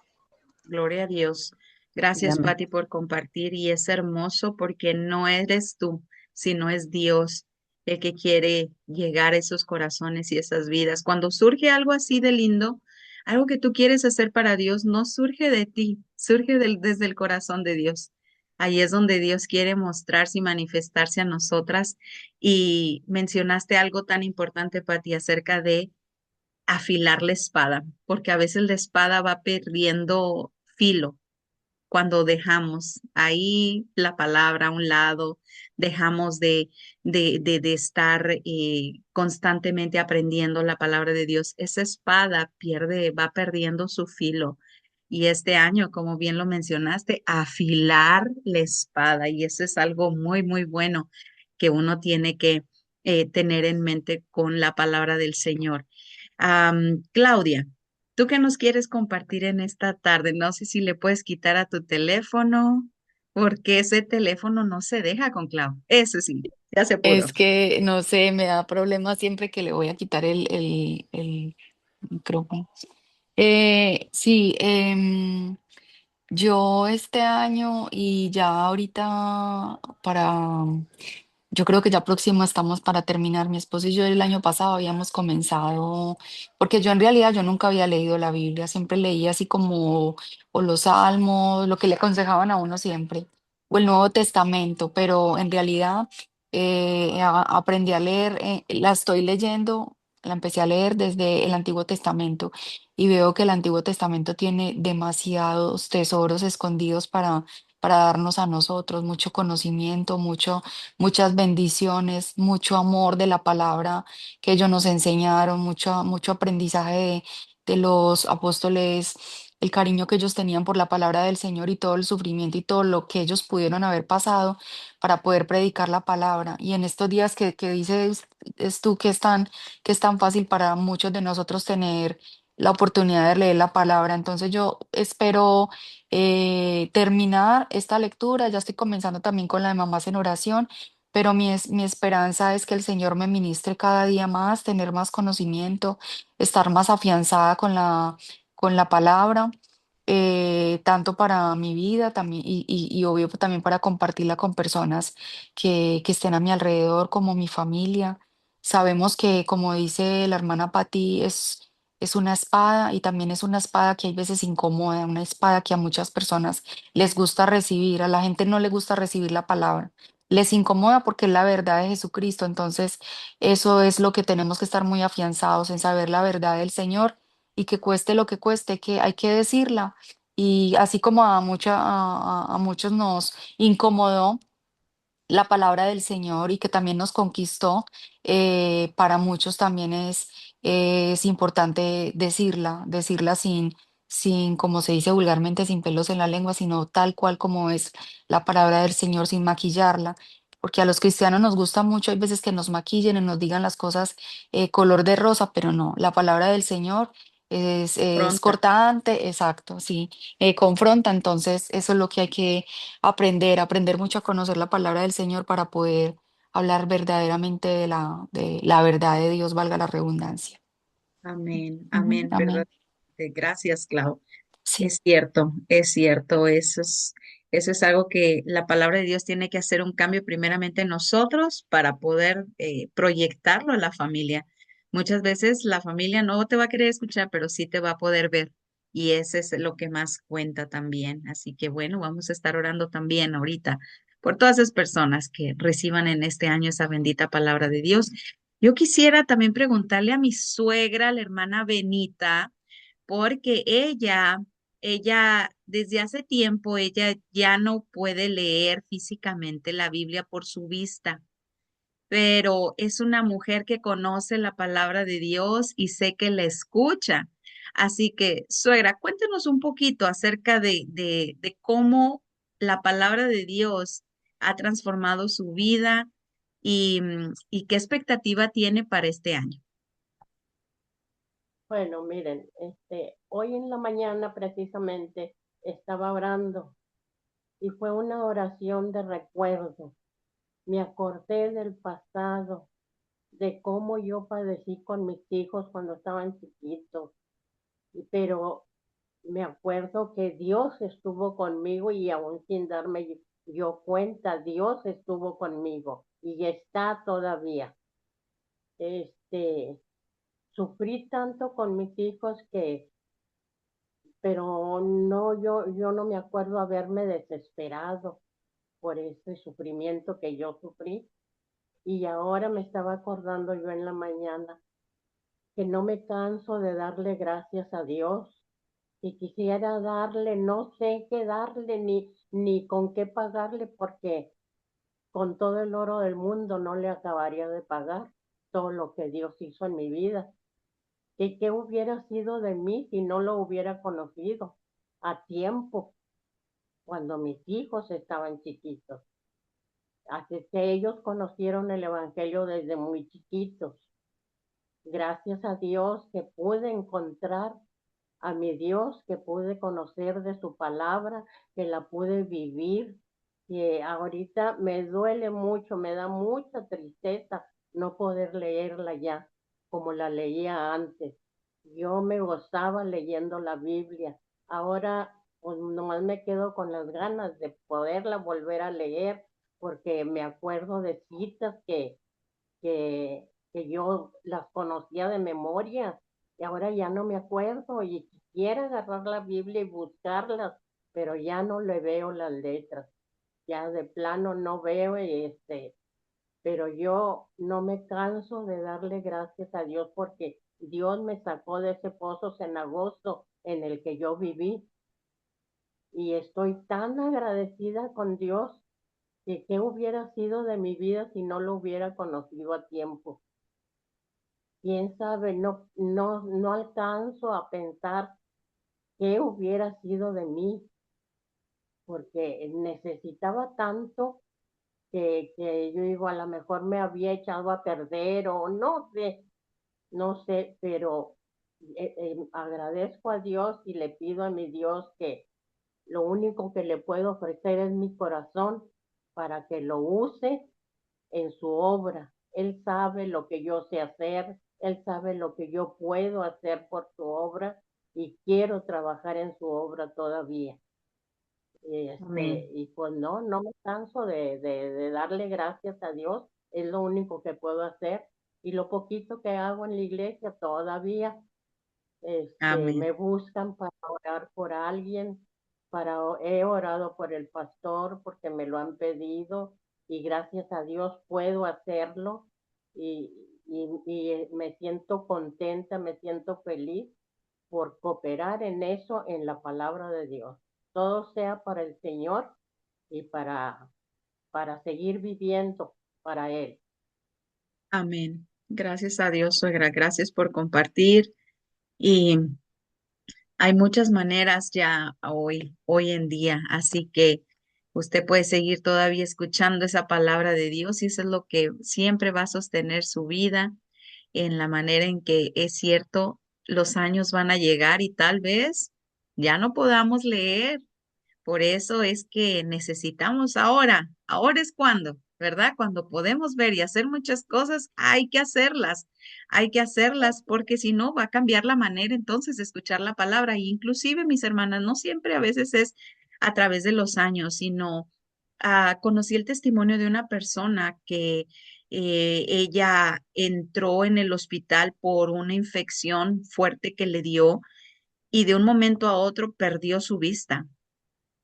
Gloria a Dios. Gracias, Amén. Patti, por compartir. Y es hermoso porque no eres tú, sino es Dios el que quiere llegar a esos corazones y esas vidas. Cuando surge algo así de lindo, algo que tú quieres hacer para Dios, no surge de ti, surge desde el corazón de Dios. Ahí es donde Dios quiere mostrarse y manifestarse a nosotras. Y mencionaste algo tan importante, Patti, acerca de afilar la espada, porque a veces la espada va perdiendo filo cuando dejamos ahí la palabra a un lado, dejamos de estar constantemente aprendiendo la palabra de Dios. Esa espada va perdiendo su filo. Y este año, como bien lo mencionaste, afilar la espada. Y eso es algo muy, muy bueno que uno tiene que tener en mente con la palabra del Señor. Claudia, ¿tú qué nos quieres compartir en esta tarde? No sé si le puedes quitar a tu teléfono, porque ese teléfono no se deja con Clau. Ese sí, ya se Es pudo. que, no sé, me da problema siempre que le voy a quitar el micrófono. Sí, yo este año y ya ahorita para Yo creo que ya próximo estamos para terminar. Mi esposo y yo el año pasado habíamos comenzado, porque yo en realidad yo nunca había leído la Biblia, siempre leía así como o los Salmos, lo que le aconsejaban a uno siempre, o el Nuevo Testamento, pero en realidad aprendí a leer, la estoy leyendo, la empecé a leer desde el Antiguo Testamento y veo que el Antiguo Testamento tiene demasiados tesoros escondidos para darnos a nosotros, mucho conocimiento, muchas bendiciones, mucho amor de la palabra que ellos nos enseñaron, mucho aprendizaje de los apóstoles, el cariño que ellos tenían por la palabra del Señor y todo el sufrimiento y todo lo que ellos pudieron haber pasado para poder predicar la palabra. Y en estos días que dices es tú que es tan fácil para muchos de nosotros tener la oportunidad de leer la palabra. Entonces yo espero terminar esta lectura. Ya estoy comenzando también con la de Mamás en Oración, pero mi esperanza es que el Señor me ministre cada día más, tener más conocimiento, estar más afianzada con la palabra, tanto para mi vida también y obvio también para compartirla con personas que estén a mi alrededor, como mi familia. Sabemos que, como dice la hermana Patti, es una espada y también es una espada que hay veces incomoda, una espada que a muchas personas les gusta recibir, a la gente no le gusta recibir la palabra, les incomoda porque es la verdad de Jesucristo, entonces eso es lo que tenemos que estar muy afianzados en saber la verdad del Señor y que cueste lo que cueste, que hay que decirla y así como a muchos nos incomodó la palabra del Señor y que también nos conquistó, para muchos también es importante decirla sin, como se dice vulgarmente, sin pelos en la lengua, sino tal cual como es la palabra del Señor, sin maquillarla. Porque a los cristianos nos gusta mucho, hay veces que nos maquillen y nos digan las cosas color de rosa, pero no, la palabra del Señor es Pronta. cortante, exacto, sí, confronta, entonces eso es lo que hay que aprender mucho a conocer la palabra del Señor para poder hablar verdaderamente de la verdad de Dios, valga la redundancia. Amén, Ujú, amén, verdad. amén. Gracias, Clau. Sí, Es cierto, eso es algo que la palabra de Dios tiene que hacer un cambio primeramente en nosotros para poder proyectarlo a la familia. Muchas veces la familia no te va a querer escuchar, pero sí te va a poder ver y ese es lo que más cuenta también. Así que bueno, vamos a estar orando también ahorita por todas esas personas que reciban en este año esa bendita palabra de Dios. Yo quisiera también preguntarle a mi suegra, la hermana Benita, porque ella desde hace tiempo, ella ya no puede leer físicamente la Biblia por su vista, pero es una mujer que conoce la palabra de Dios y sé que la escucha. Así que, suegra, cuéntenos un poquito acerca de cómo la palabra de Dios ha transformado su vida y qué expectativa tiene para este año. Bueno, miren, hoy en la mañana precisamente estaba orando y fue una oración de recuerdo. Me acordé del pasado, de cómo yo padecí con mis hijos cuando estaban chiquitos, pero me acuerdo que Dios estuvo conmigo y aún sin darme yo cuenta, Dios estuvo conmigo y está todavía. Este, Sufrí tanto con mis hijos pero no, yo no me acuerdo haberme desesperado por ese sufrimiento que yo sufrí. Y ahora me estaba acordando yo en la mañana que no me canso de darle gracias a Dios. Y quisiera darle, no sé qué darle ni con qué pagarle, porque con todo el oro del mundo no le acabaría de pagar todo lo que Dios hizo en mi vida. ¿Y qué hubiera sido de mí si no lo hubiera conocido a tiempo, cuando mis hijos estaban chiquitos? Así que ellos conocieron el Evangelio desde muy chiquitos. Gracias a Dios que pude encontrar a mi Dios, que pude conocer de su palabra, que la pude vivir, que ahorita me duele mucho, me da mucha tristeza no poder leerla ya como la leía antes. Yo me gozaba leyendo la Biblia. Ahora pues nomás me quedo con las ganas de poderla volver a leer porque me acuerdo de citas que yo las conocía de memoria y ahora ya no me acuerdo y quisiera agarrar la Biblia y buscarlas, pero ya no le veo las letras, ya de plano no veo pero yo no me canso de darle gracias a Dios porque Dios me sacó de ese pozo cenagoso en el que yo viví y estoy tan agradecida con Dios que qué hubiera sido de mi vida si no lo hubiera conocido a tiempo. Quién sabe, no alcanzo a pensar qué hubiera sido de mí, porque necesitaba tanto que yo digo, a lo mejor me había echado a perder o no sé, pero agradezco a Dios y le pido a mi Dios que lo único que le puedo ofrecer es mi corazón para que lo use en su obra. Él sabe lo que yo sé hacer, Él sabe lo que yo puedo hacer por su obra y quiero trabajar en su obra todavía. Amén. Y pues no me canso de darle gracias a Dios, es lo único que puedo hacer. Y lo poquito que hago en la iglesia todavía, me Amén. buscan para orar por alguien, he orado por el pastor porque me lo han pedido y gracias a Dios puedo hacerlo y, y me siento contenta, me siento feliz por cooperar en eso, en la palabra de Dios. Todo sea para el Señor y para seguir viviendo para Él. Amén. Gracias a Dios, suegra. Gracias por compartir. Y hay muchas maneras ya hoy en día, así que usted puede seguir todavía escuchando esa palabra de Dios y eso es lo que siempre va a sostener su vida en la manera en que es cierto, los años van a llegar y tal vez ya no podamos leer. Por eso es que necesitamos ahora es cuando, ¿verdad? Cuando podemos ver y hacer muchas cosas, hay que hacerlas porque si no va a cambiar la manera entonces de escuchar la palabra. E inclusive, mis hermanas, no siempre a veces es a través de los años, sino conocí el testimonio de una persona que ella entró en el hospital por una infección fuerte que le dio y de un momento a otro perdió su vista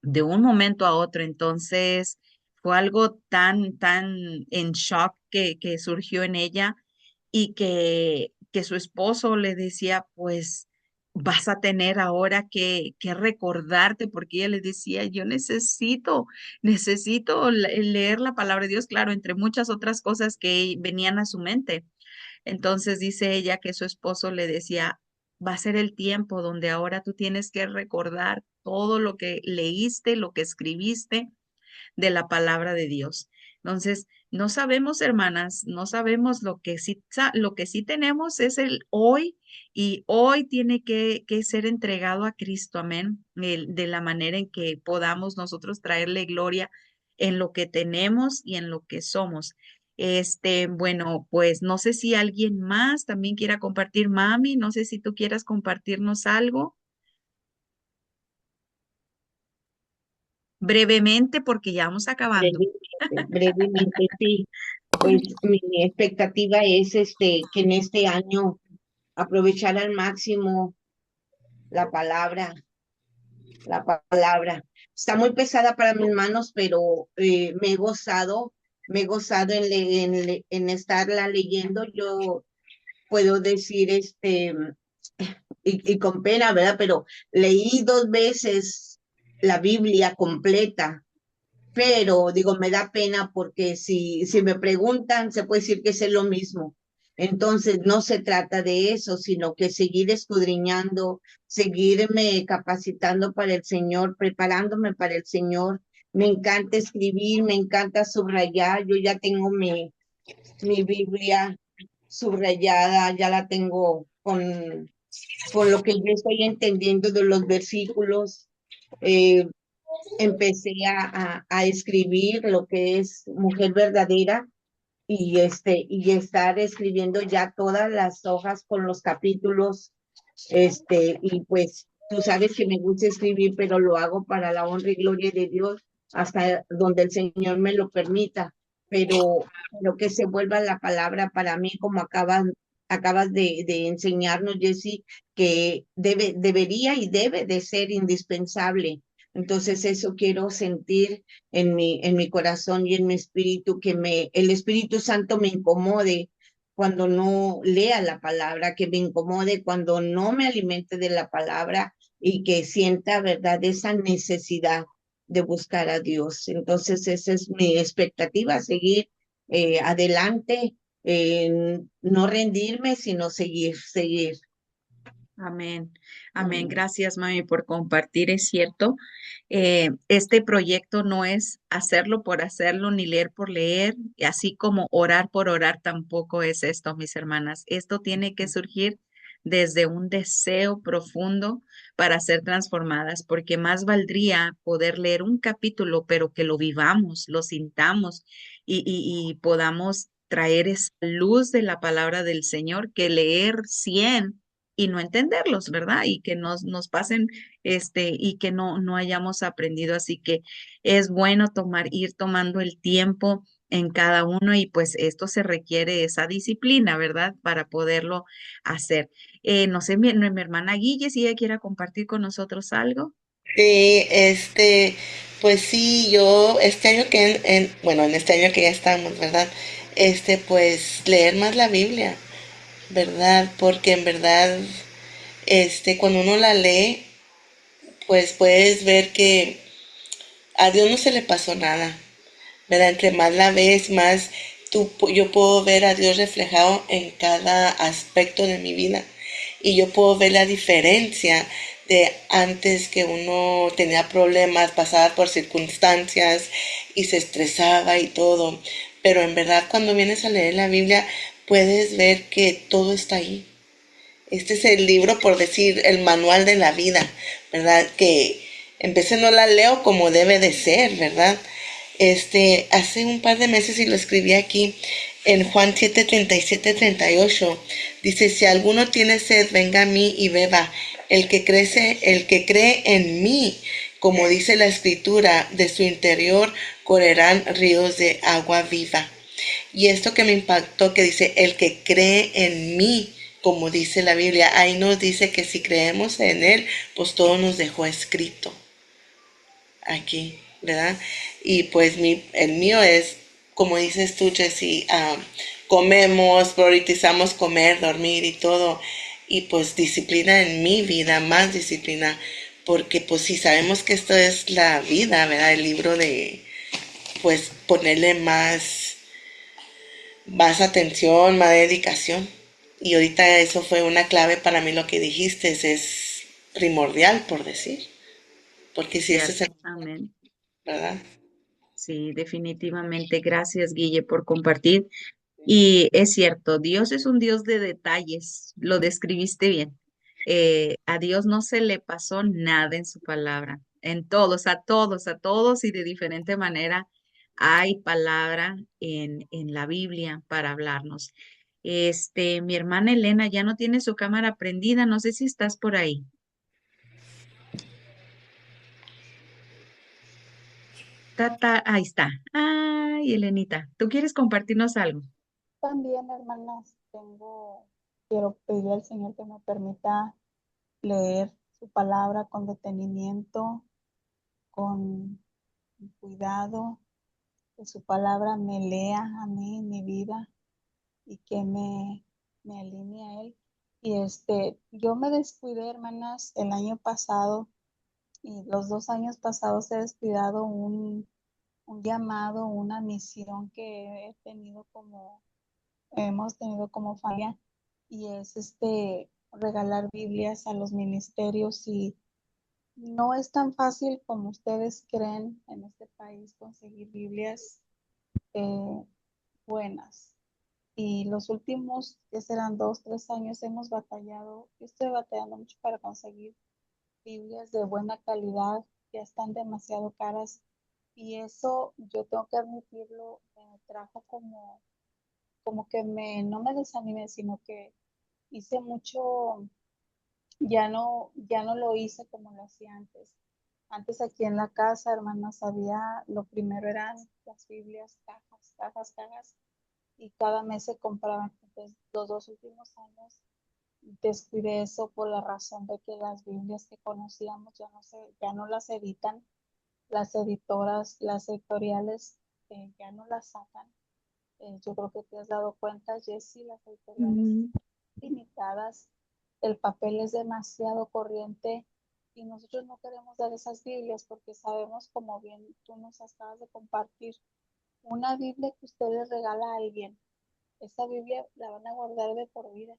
de un momento a otro. Entonces, fue algo tan en shock que surgió en ella y que su esposo le decía, pues vas a tener ahora que recordarte, porque ella le decía, yo necesito leer la palabra de Dios, claro, entre muchas otras cosas que venían a su mente. Entonces dice ella que su esposo le decía, va a ser el tiempo donde ahora tú tienes que recordar todo lo que leíste, lo que escribiste de la palabra de Dios. Entonces, no sabemos, hermanas, no sabemos lo que sí tenemos es el hoy y hoy tiene que ser entregado a Cristo, amén, de la manera en que podamos nosotros traerle gloria en lo que tenemos y en lo que somos. Bueno, pues no sé si alguien más también quiera compartir, mami, no sé si tú quieras compartirnos algo brevemente porque ya vamos acabando. Brevemente, sí. Pues mi expectativa es que en este año aprovechar al máximo la palabra, la palabra. Está muy pesada para mis manos, pero me he gozado en estarla leyendo. Yo puedo decir, y con pena, ¿verdad? Pero leí 2 veces la Biblia completa, pero digo, me da pena porque si me preguntan, se puede decir que es lo mismo. Entonces, no se trata de eso, sino que seguir escudriñando, seguirme capacitando para el Señor, preparándome para el Señor. Me encanta escribir, me encanta subrayar. Yo ya tengo mi Biblia subrayada, ya la tengo con lo que yo estoy entendiendo de los versículos. Eh, Empecé a escribir lo que es Mujer Verdadera y estar escribiendo ya todas las hojas con los capítulos, y pues tú sabes que me gusta escribir, pero lo hago para la honra y gloria de Dios. hasta donde el Señor me lo permita, pero que se vuelva la palabra para mí, como acabas de enseñarnos, Jessy, que debería y debe de ser indispensable. Entonces eso quiero sentir en mi corazón y en mi espíritu, el Espíritu Santo me incomode cuando no lea la palabra, que me incomode cuando no me alimente de la palabra y que sienta, ¿verdad?, esa necesidad de buscar a Dios. Entonces, esa es mi expectativa, seguir adelante, no rendirme, sino seguir. Amén. Amén. Gracias, mami, por compartir. Es cierto, este proyecto no es hacerlo por hacerlo ni leer por leer, y así como orar por orar tampoco es esto, mis hermanas. Esto tiene que surgir desde un deseo profundo para ser transformadas, porque más valdría poder leer un capítulo, pero que lo vivamos, lo sintamos y podamos traer esa luz de la palabra del Señor, que leer 100 y no entenderlos, ¿verdad? Y que nos pasen, y que no hayamos aprendido. Así que es bueno ir tomando el tiempo en cada uno y pues esto se requiere esa disciplina, ¿verdad? Para poderlo hacer. No sé, mi hermana Guille, si ella quiera compartir con nosotros algo. Sí, pues sí, yo este año bueno, en este año que ya estamos, ¿verdad? Pues leer más la Biblia, ¿verdad? Porque en verdad, cuando uno la lee, pues puedes ver que a Dios no se le pasó nada, ¿verdad? Entre más la ves, más yo puedo ver a Dios reflejado en cada aspecto de mi vida. Y yo puedo ver la diferencia de antes que uno tenía problemas, pasaba por circunstancias y se estresaba y todo. Pero en verdad cuando vienes a leer la Biblia, puedes ver que todo está ahí. Este es el libro, por decir, el manual de la vida, ¿verdad? Que en veces no la leo como debe de ser, ¿verdad? Hace un par de meses, y lo escribí aquí, en Juan 7, 37, 38, dice: si alguno tiene sed, venga a mí y beba. El que cree en mí, como dice la escritura, de su interior correrán ríos de agua viva. Y esto que me impactó, que dice, el que cree en mí, como dice la Biblia, ahí nos dice que si creemos en él, pues todo nos dejó escrito aquí, ¿verdad? Y pues el mío es, como dices tú, Jessy, comemos, priorizamos comer, dormir y todo. Y pues disciplina en mi vida, más disciplina, porque pues si sabemos que esto es la vida, ¿verdad? El libro de, pues ponerle más atención, más dedicación. Y ahorita eso fue una clave para mí, lo que dijiste, es primordial, por decir. Porque si ese es Cierto. el, Amén. ¿verdad? Sí, definitivamente. Gracias, Guille, por compartir. Y es cierto, Dios es un Dios de detalles, lo describiste bien. A Dios no se le pasó nada en su palabra. En a todos y de diferente manera hay palabra en la Biblia para hablarnos. Mi hermana Elena ya no tiene su cámara prendida, no sé si estás por ahí. Ahí está. Ay, Elenita, ¿tú quieres compartirnos algo? También, hermanas, quiero pedirle al Señor que me permita leer su palabra con detenimiento, con cuidado, que su palabra me lea a mí en mi vida y que me alinee a Él. Y yo me descuidé, hermanas, el año pasado y los 2 años pasados he descuidado un llamado, una misión que hemos tenido como familia, y es regalar Biblias a los ministerios. Y no es tan fácil como ustedes creen en este país conseguir Biblias eh, buenas. Y los últimos, que serán 2, 3 años, hemos batallado. Yo estoy batallando mucho para conseguir Biblias de buena calidad, ya están demasiado caras. Y eso, yo tengo que admitirlo, me trajo como que no me desanimé, sino que hice mucho, ya no lo hice como lo hacía antes. Antes aquí en la casa, hermanas, lo primero eran las Biblias, cajas, cajas, cajas, y cada mes se compraban. Entonces, los 2 últimos años descuidé eso por la razón de que las Biblias que conocíamos ya no las editan, las editoras, las editoriales ya no las sacan. Yo creo que te has dado cuenta, Jessie, las editoriales limitadas, el papel es demasiado corriente y nosotros no queremos dar esas Biblias porque sabemos, como bien tú nos acabas de compartir, una Biblia que usted le regala a alguien, esa Biblia la van a guardar de por vida.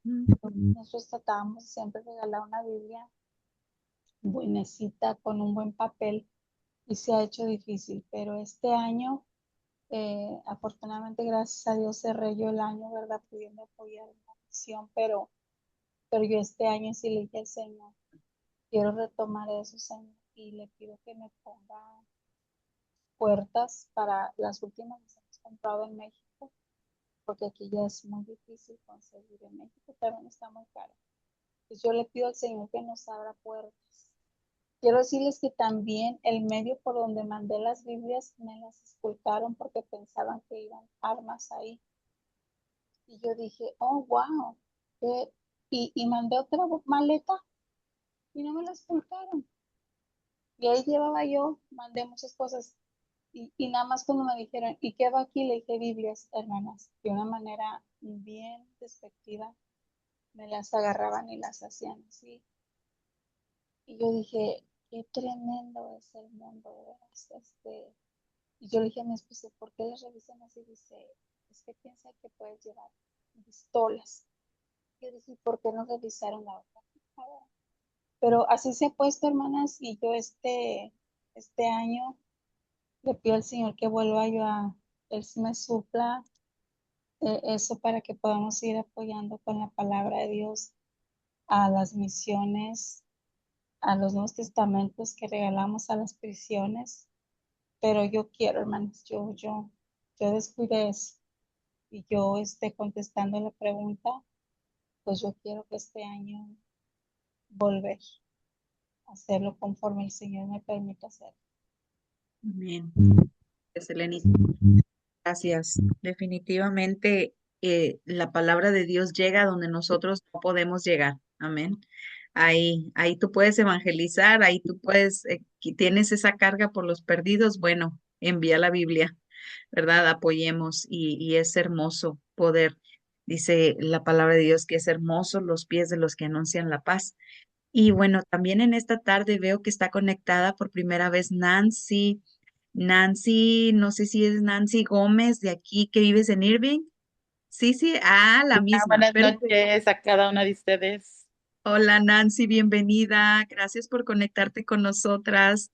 Nosotros tratamos siempre de regalar una Biblia buenecita, con un buen papel, y se ha hecho difícil, pero este año, afortunadamente, gracias a Dios, cerré yo el año, ¿verdad? Pudiendo apoyar una misión, pero yo este año sí le dije al Señor, quiero retomar eso, Señor, y le pido que me ponga puertas para las últimas que hemos comprado en México, porque aquí ya es muy difícil conseguir. En México también está muy caro. Pues yo le pido al Señor que nos abra puertas. Quiero decirles que también el medio por donde mandé las Biblias me las escultaron porque pensaban que iban armas ahí. Y yo dije, oh, wow. Y mandé otra maleta y no me las escultaron. Y ahí llevaba yo, mandé muchas cosas. Y nada más cuando me dijeron, ¿y qué va aquí? Le dije Biblias, hermanas. De una manera bien despectiva, me las agarraban y las hacían así. Y yo dije, qué tremendo es el mundo, de veras. Y yo le dije a mi esposo, ¿por qué les revisan así? Dice, es que piensa que puedes llevar pistolas. Yo dije, ¿por qué no revisaron la otra? Pero así se ha puesto, hermanas, y yo este año le pido al Señor que vuelva yo Él me supla eso para que podamos ir apoyando con la palabra de Dios a las misiones, a los Nuevos Testamentos que regalamos a las prisiones. Pero yo quiero, hermanos, yo descuidé eso. Y yo contestando la pregunta, pues yo quiero que este año volver a hacerlo conforme el Señor me permita hacerlo. Amén. Selenita. Gracias. Definitivamente la palabra de Dios llega donde nosotros no podemos llegar. Amén. Ahí tú puedes evangelizar, ahí tú puedes, que tienes esa carga por los perdidos, bueno, envía la Biblia, ¿verdad? Apoyemos y es hermoso poder, dice la palabra de Dios, que es hermoso los pies de los que anuncian la paz. Y bueno, también en esta tarde veo que está conectada por primera vez Nancy. Nancy, no sé si es Nancy Gómez de aquí que vives en Irving. Sí, sí, la misma. Buenas noches a cada una de ustedes. Hola Nancy, bienvenida. Gracias por conectarte con nosotras.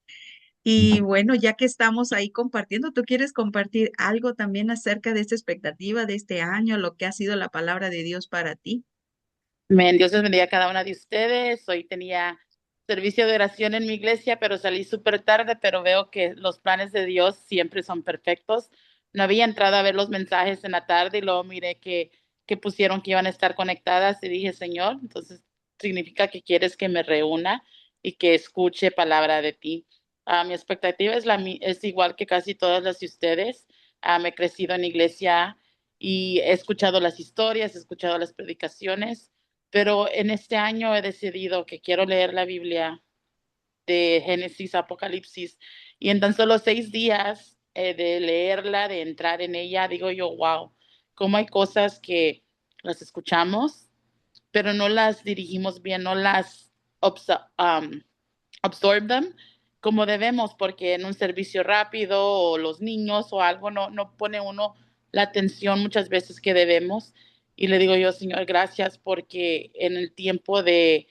Y bueno, ya que estamos ahí compartiendo, ¿tú quieres compartir algo también acerca de esta expectativa de este año, lo que ha sido la palabra de Dios para ti? Amén. Dios les bendiga a cada una de ustedes. Hoy tenía servicio de oración en mi iglesia, pero salí súper tarde, pero veo que los planes de Dios siempre son perfectos. No había entrado a ver los mensajes en la tarde y luego miré que pusieron que iban a estar conectadas y dije, Señor, entonces significa que quieres que me reúna y que escuche palabra de ti. Mi expectativa es igual que casi todas las de ustedes. Me he crecido en iglesia y he escuchado las historias, he escuchado las predicaciones, pero en este año he decidido que quiero leer la Biblia de Génesis, Apocalipsis, y en tan solo 6 días de leerla, de entrar en ella, digo yo, wow, cómo hay cosas que las escuchamos, pero no las dirigimos bien, no las absorb them como debemos, porque en un servicio rápido o los niños o algo no pone uno la atención muchas veces que debemos. Y le digo yo, Señor, gracias porque en el tiempo de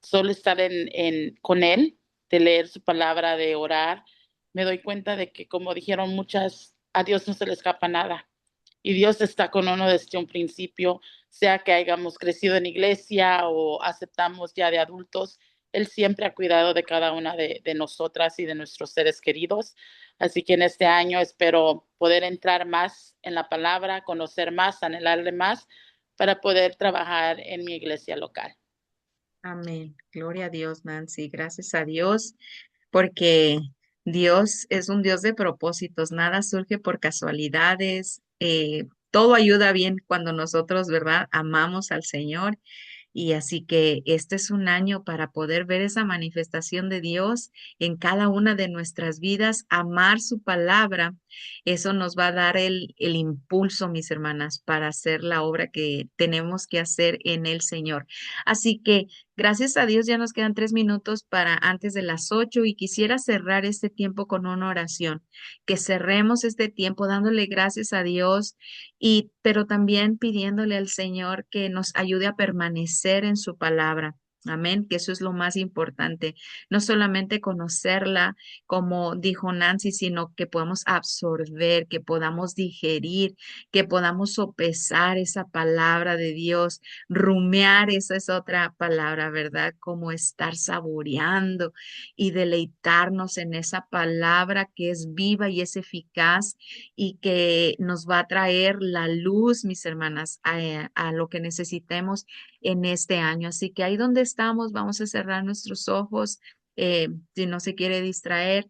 solo estar con Él, de leer su palabra, de orar, me doy cuenta de que, como dijeron muchas, a Dios no se le escapa nada. Y Dios está con uno desde un principio, sea que hayamos crecido en iglesia o aceptamos ya de adultos. Él siempre ha cuidado de cada una de nosotras y de nuestros seres queridos. Así que en este año espero poder entrar más en la palabra, conocer más, anhelarle más para poder trabajar en mi iglesia local. Amén. Gloria a Dios, Nancy. Gracias a Dios, porque Dios es un Dios de propósitos. Nada surge por casualidades. Todo ayuda bien cuando nosotros, ¿verdad? Amamos al Señor. Y así que este es un año para poder ver esa manifestación de Dios en cada una de nuestras vidas, amar su palabra. Eso nos va a dar el impulso, mis hermanas, para hacer la obra que tenemos que hacer en el Señor. Así que gracias a Dios ya nos quedan 3 minutos para antes de las 8 y quisiera cerrar este tiempo con una oración. Que cerremos este tiempo dándole gracias a Dios y pero también pidiéndole al Señor que nos ayude a permanecer en su palabra. Amén, que eso es lo más importante, no solamente conocerla, como dijo Nancy, sino que podamos absorber, que podamos digerir, que podamos sopesar esa palabra de Dios, rumiar, esa es otra palabra, ¿verdad? Como estar saboreando y deleitarnos en esa palabra que es viva y es eficaz y que nos va a traer la luz, mis hermanas, a lo que necesitemos en este año. Así que ahí donde estamos, vamos a cerrar nuestros ojos, si no se quiere distraer.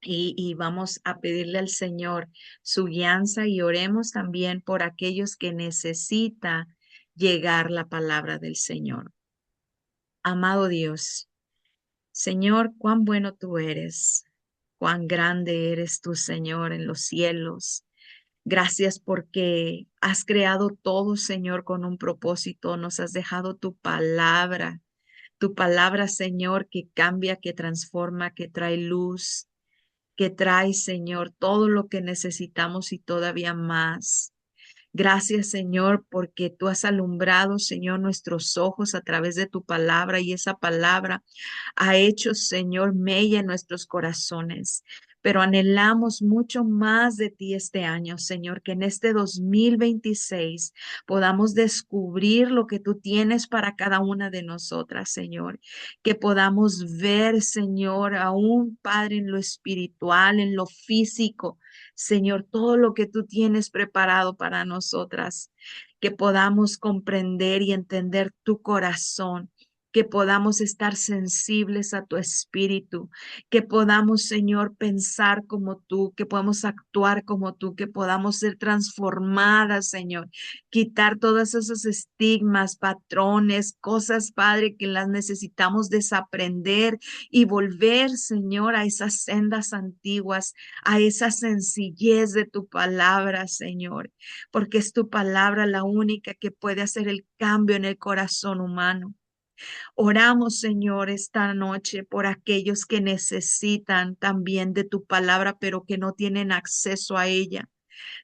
Y vamos a pedirle al Señor su guianza y oremos también por aquellos que necesita llegar la palabra del Señor. Amado Dios, Señor, cuán bueno tú eres, cuán grande eres tú, Señor, en los cielos. Gracias porque has creado todo, Señor, con un propósito. Nos has dejado tu palabra, Señor, que cambia, que transforma, que trae luz, que trae, Señor, todo lo que necesitamos y todavía más. Gracias, Señor, porque tú has alumbrado, Señor, nuestros ojos a través de tu palabra y esa palabra ha hecho, Señor, mella en nuestros corazones. Pero anhelamos mucho más de ti este año, Señor, que en este 2026 podamos descubrir lo que tú tienes para cada una de nosotras, Señor. Que podamos ver, Señor, aún, Padre, en lo espiritual, en lo físico, Señor, todo lo que tú tienes preparado para nosotras. Que podamos comprender y entender tu corazón, que podamos estar sensibles a tu espíritu, que podamos, Señor, pensar como tú, que podamos actuar como tú, que podamos ser transformadas, Señor, quitar todos esos estigmas, patrones, cosas, Padre, que las necesitamos desaprender y volver, Señor, a esas sendas antiguas, a esa sencillez de tu palabra, Señor, porque es tu palabra la única que puede hacer el cambio en el corazón humano. Oramos, Señor, esta noche por aquellos que necesitan también de tu palabra, pero que no tienen acceso a ella.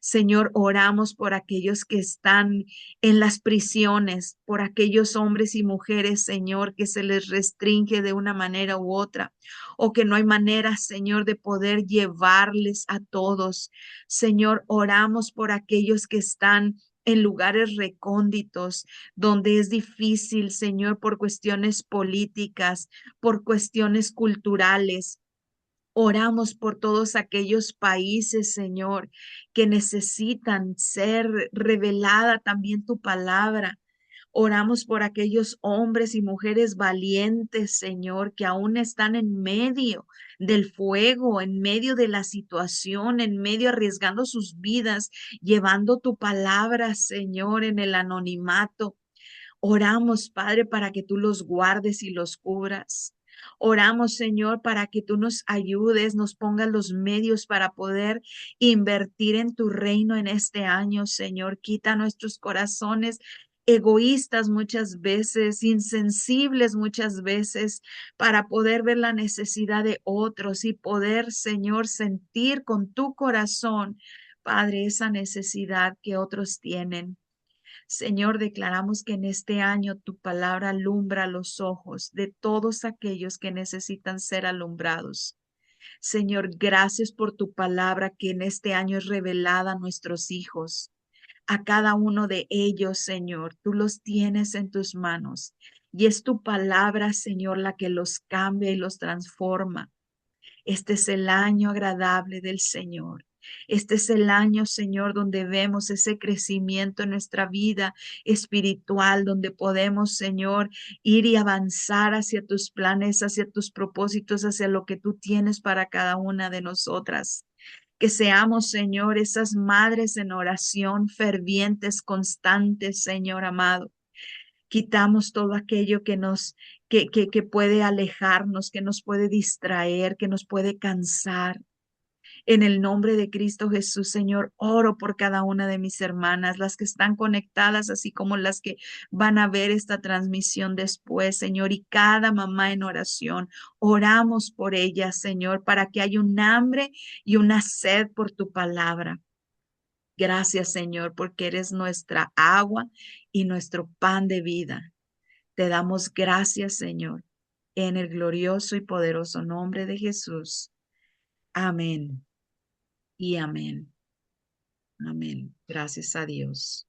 Señor, oramos por aquellos que están en las prisiones, por aquellos hombres y mujeres, Señor, que se les restringe de una manera u otra, o que no hay manera, Señor, de poder llevarles a todos. Señor, oramos por aquellos que están en lugares recónditos, donde es difícil, Señor, por cuestiones políticas, por cuestiones culturales. Oramos por todos aquellos países, Señor, que necesitan ser revelada también tu palabra. Oramos por aquellos hombres y mujeres valientes, Señor, que aún están en medio del fuego, en medio de la situación, en medio arriesgando sus vidas, llevando tu palabra, Señor, en el anonimato. Oramos, Padre, para que tú los guardes y los cubras. Oramos, Señor, para que tú nos ayudes, nos pongas los medios para poder invertir en tu reino en este año, Señor. Quita nuestros corazones egoístas muchas veces, insensibles muchas veces, para poder ver la necesidad de otros y poder, Señor, sentir con tu corazón, Padre, esa necesidad que otros tienen. Señor, declaramos que en este año tu palabra alumbra los ojos de todos aquellos que necesitan ser alumbrados. Señor, gracias por tu palabra que en este año es revelada a nuestros hijos. A cada uno de ellos, Señor, tú los tienes en tus manos. Y es tu palabra, Señor, la que los cambia y los transforma. Este es el año agradable del Señor. Este es el año, Señor, donde vemos ese crecimiento en nuestra vida espiritual, donde podemos, Señor, ir y avanzar hacia tus planes, hacia tus propósitos, hacia lo que tú tienes para cada una de nosotras. Que seamos, Señor, esas madres en oración fervientes, constantes, Señor amado. Quitamos todo aquello que que puede alejarnos, que nos puede distraer, que nos puede cansar. En el nombre de Cristo Jesús, Señor, oro por cada una de mis hermanas, las que están conectadas, así como las que van a ver esta transmisión después, Señor, y cada mamá en oración. Oramos por ellas, Señor, para que haya un hambre y una sed por tu palabra. Gracias, Señor, porque eres nuestra agua y nuestro pan de vida. Te damos gracias, Señor, en el glorioso y poderoso nombre de Jesús. Amén y amén. Amén. Gracias a Dios.